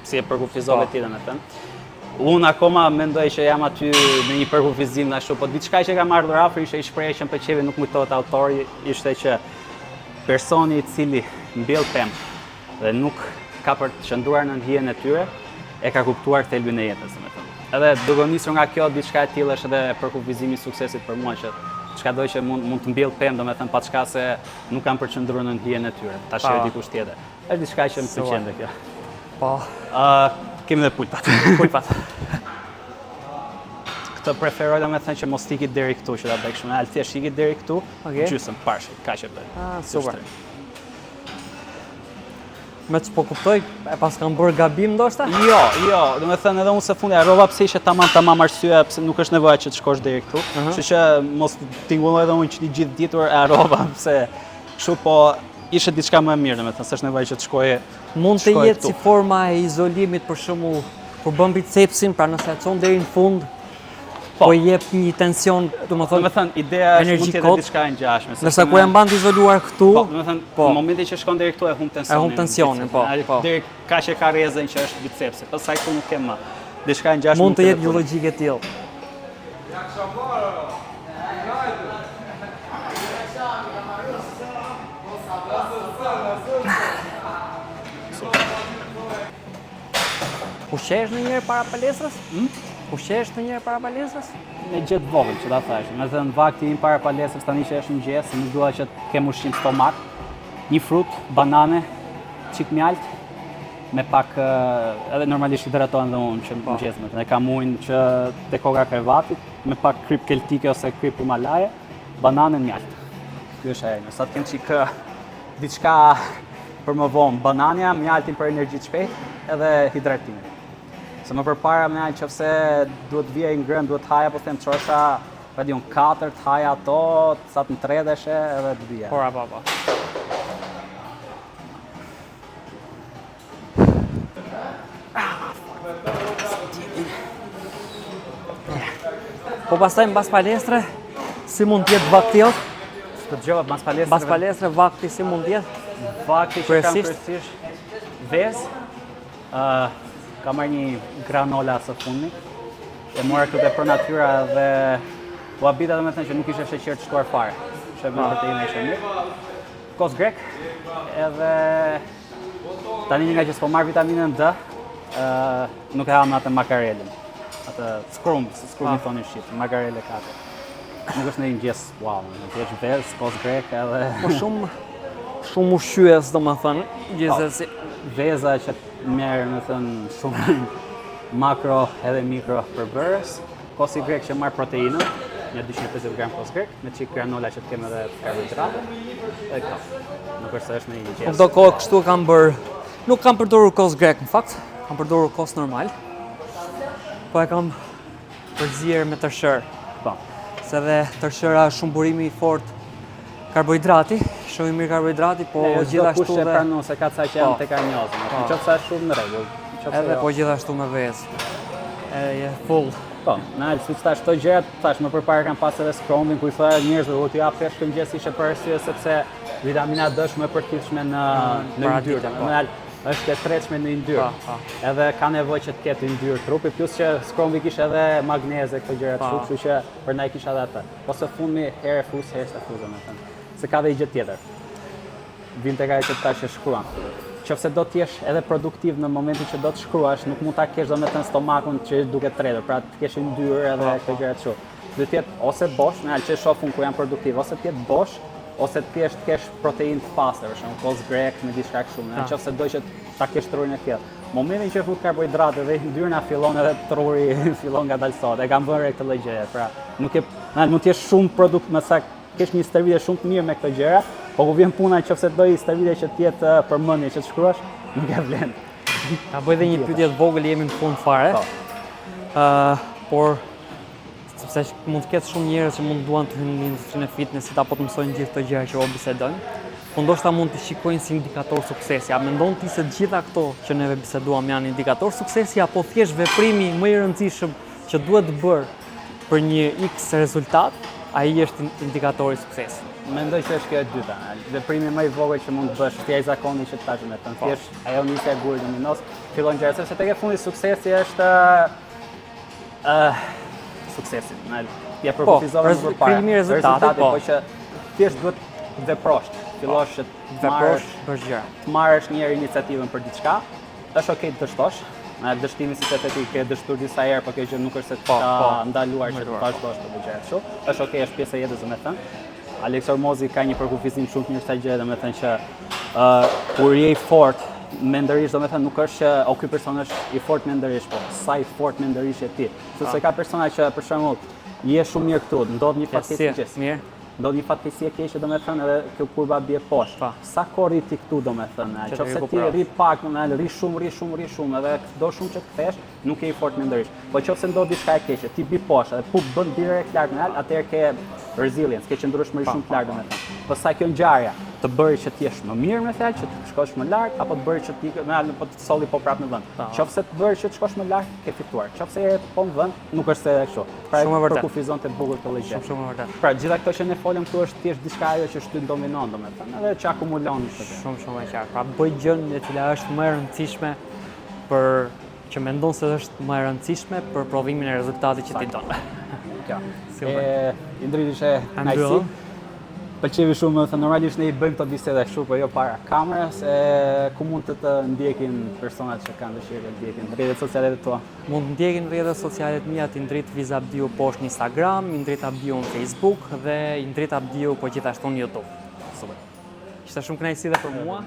Si e përkufizove ti domethënë? Unë akoma mendoj që jam aty në një përkufizim ashtu, po diçka që kam ardhur afër ishte një shprehje që më pëlqeu, nuk kujtohet autori, ishte që personi i cili mbjell pemë dhe nuk ka për të qëndruar në hijen e tyre, e ka kuptuar thelbin e jetës, domethënë. Edhe duke nisur nga kjo, diçka e tillë është edhe përkufizimi i suksesit për mua, që çkado që mund të mbjell pemë, domethënë pa çka se nuk kanë për të qëndruar në hijen e tyre. Ta sheh dikush tjetër. Është diçka që më pëlqen kjo. Po. Kemi dhe pulpat. Pulpat. Këtë preferoj domethënë që mos ikit deri këtu, që ta bëj kështu. Al thjesht ikit deri këtu, gjysmë parshi, kaq e bëj. Super. Me që po kuptoj, e pas kam bërë gabim ndoshta? Jo, domethënë edhe unë së fundi harrova pse ishte tamam arsyeja pse nuk është nevoja që të shkosh deri këtu. Kështu që mos tingëlloj edhe unë që të gjithë ditur e harrova pse kështu, po ishte diçka më e mirë, domethënë s'është nevojë që të shkoje. Mund të jetë si forma e izolimit, për shembull, kur bën bicepsin, pra nëse e çon deri në fund, po jep një tension, domethënë ideja është mund të jetë diçka e ngjashme. Nëse kur e mban të izoluar këtu, po, domethënë në momentin që shkon deri këtu e humb tensionin. E humb tensionin, po. Deri kaq e ka rrezën që është bicepsi. Pastaj këtu nuk ke më. Diçka e ngjashme. Mund të jetë një logjikë e tillë. Ushqesh në njëherë para palestrës? Ushqesh në njëherë para palestrës? Me gjithë vogël që ta thash. Me thënë vakti im para palestrës tani që është mëngjes, nuk dua që të kem ushqim stomak. Një frut, banane, çik mjalt, me pak edhe normalisht hidratohen dhe unë që mëngjes me. Ne kam ujin që te koka e krevatit, me pak krip keltike ose krip himalaje, banane, mjalt. Ky është ajo. Sa të kem çik diçka për më vonë, banania, mjaltin për energji të shpejt edhe hidratimin. Se më përpara me që nëse duhet vija i ngrënë, duhet haja, po them çosha, pa diun 4 të haja ato, sa të tredheshe edhe të vija. Po. Po pastaj mbas palestre, si mund të jetë vakti jot? Të dëgjova mbas palestre. Mbas palestre vakti si mund të jetë? Vakti që kam kryesisht vezë. Kam marrë një granola së fundmi. E mora këtë për natyra dhe u habita domethënë që nuk ishte sheqer të shkuar fare. Që me proteina ishte mirë. Kos grek. Edhe tani nga që s'po marr vitaminën D, nuk e ham atë makarelën. Atë skrum i thonin shqip, makarele kate. Nuk është në një gjes, wow, në gjes vezë, kos grek edhe... Po shumë ushqyes domethënë, gjithsesi. Veza që merr, domethënë, shumë makro edhe mikro përbërës. Kosi grek që marr proteinën, një 250 gram kos grek, me çik granola që të kemë edhe karbohidrate. Edhe kjo. Nuk është se është në një gjes. Do kohë kështu kam bërë, nuk kam përdorur kos grek në fakt, kam përdorur kos normal. Po e kam përzier me tërshër. Po. Se dhe tërshëra është shumë burimi i fortë karbohidrati, shumë i mirë karbohidrati, po gjithashtu kush e pranon se ka ca që janë tek arnjozën. Nëse është shumë në rregull. Edhe po gjithashtu me vezë. Je full. Po, na siç thash këto gjërat, thash më përpara kam pas edhe scrollin ku i thoya njerëzve u t'jap peshë mëngjes ishte për arsye sepse vitamina D është më e përkithshme në yndyrë. Është e tretshme në yndyrë. Edhe ka nevojë që të ketë yndyrë trupi, plus që scrollin kishte edhe magneze këto gjëra kështu që për na kisha edhe atë. Po së fundmi herë fus, herë sa fus domethënë. Se ka dhe i gjë tjetër. Vin tek ajo që tash e shkruan. Nëse do të jesh edhe produktiv në momentin që do të shkruash, nuk mund ta kesh domethënë stomakun që duket tretur, pra të kesh yndyrë edhe këto gjëra kështu. Do të jetë ose bosh, në që shohun ku janë produktiv, ose të jetë bosh, ose të kesh proteinë të pastër, për shembull kos grek me diçka kështu. Nëse do që ta kesh trurin e tillë. Momentin që fut karbohidrate dhe yndyrna fillon edhe truri fillon ngadalësohet. E kam bërë këtë lloj gjëje, pra nuk e mund të jesh shumë produkt me sa kesh një stërvitje shumë të mirë me këto gjëra, po ku vjen puna nëse do një stërvitje që të jetë për mendje që të shkruash, nuk e vlen. Ta bëj edhe një pyetje të vogël, jemi në fund fare. Por sepse mund të ketë shumë njerëz që mund duan të hyjnë në industrinë e fitnessit apo të mësojnë gjithë këto gjëra që o bisedojmë, po ndoshta mund të shikojnë si indikator suksesi. A mendon ti se gjitha këto që neve biseduam janë indikator suksesi apo thjesht veprimi më i rëndësishëm që duhet të bërë për një X rezultat, ai është indikatori i suksesit? Mendoj që është kjo e dyta. Veprimi më i vogël që mund të bësh, ti ai zakoni që tash me të thjesht ajo nisja e gurit luminoz, fillon gjëra sepse tek e fundi suksesi është suksesi. Ja përkufizove më përpara. Krijimi i rezultatit, po që thjesht duhet veprosh, fillosh që bësh gjëra. të marrësh një iniciativën për diçka, është okay të dështosh. Dështimi si të ti ke dështuar disa herë, por kjo gjë nuk është se të ndaluar që të vazhdosh të bëj gjëra kështu. Është okay, është pjesë e jetës, domethënë. Alex Hormozi ka një përkufizim shumë të mirë kësaj gjëje, domethënë që kur je i fortë mendërisht, domethënë nuk është që ky person është i fortë mendërisht, po sa i fortë mendërisht je ti. Sepse ka persona që për shembull je shumë mirë këtu, ndodh një fatkeqësi. Mirë. Ndodh një fatkeqësi e keqe, domethënë edhe kjo kurba bie poshtë. Sa kohë rri ti këtu, domethënë, nëse ti rri pak, domethënë rri shumë, edhe do shumë që të kthesh, nuk je i fortë mendërisht. Po nëse ndodh diçka e keqe, ti bi poshtë edhe bën direkt lart në alt, atëherë ke resilience, ke qëndrueshmëri shumë të lartë domethënë. Po sa kjo ngjarja të bëri që të jesh më mirë me fjalë, që të shkosh më lart, apo të bëri që ti po të solli po prapë në vend. Nëse të bëri që të shkosh më lart, ke fituar. Nëse je po në vend, nuk është se kështu. Pra përkufizon të bukur këtë gjë. Shumë e vërtetë. Pra gjitha këto që ne folëm këtu është thjesht diçka ajo që shtyn dominon domethënë, edhe që akumulon këtë. Shumë e qartë. Pra bëj gjën e cila është më e rëndësishme për që mendon se është më e rëndësishme për prodhimin e rezultatit që ti don. Kjo. Indrit ishte nice. Pëlqevi shumë, thënë normalisht ne i bëjmë këto biseda kështu, po jo para kamerës, ku mund të ndjekin personat që kanë dëshirë të ndjekin rrjetet sociale të tua? Mund të ndjekin rrjetet sociale të mia, Indrit Viz Abdiu poshtë në Instagram, Indrit Abdiu në Facebook dhe Indrit Abdiu po gjithashtu në YouTube. Super. Ishte shumë kënaqësi edhe për mua,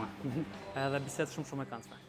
edhe bisedë shumë e këndshme.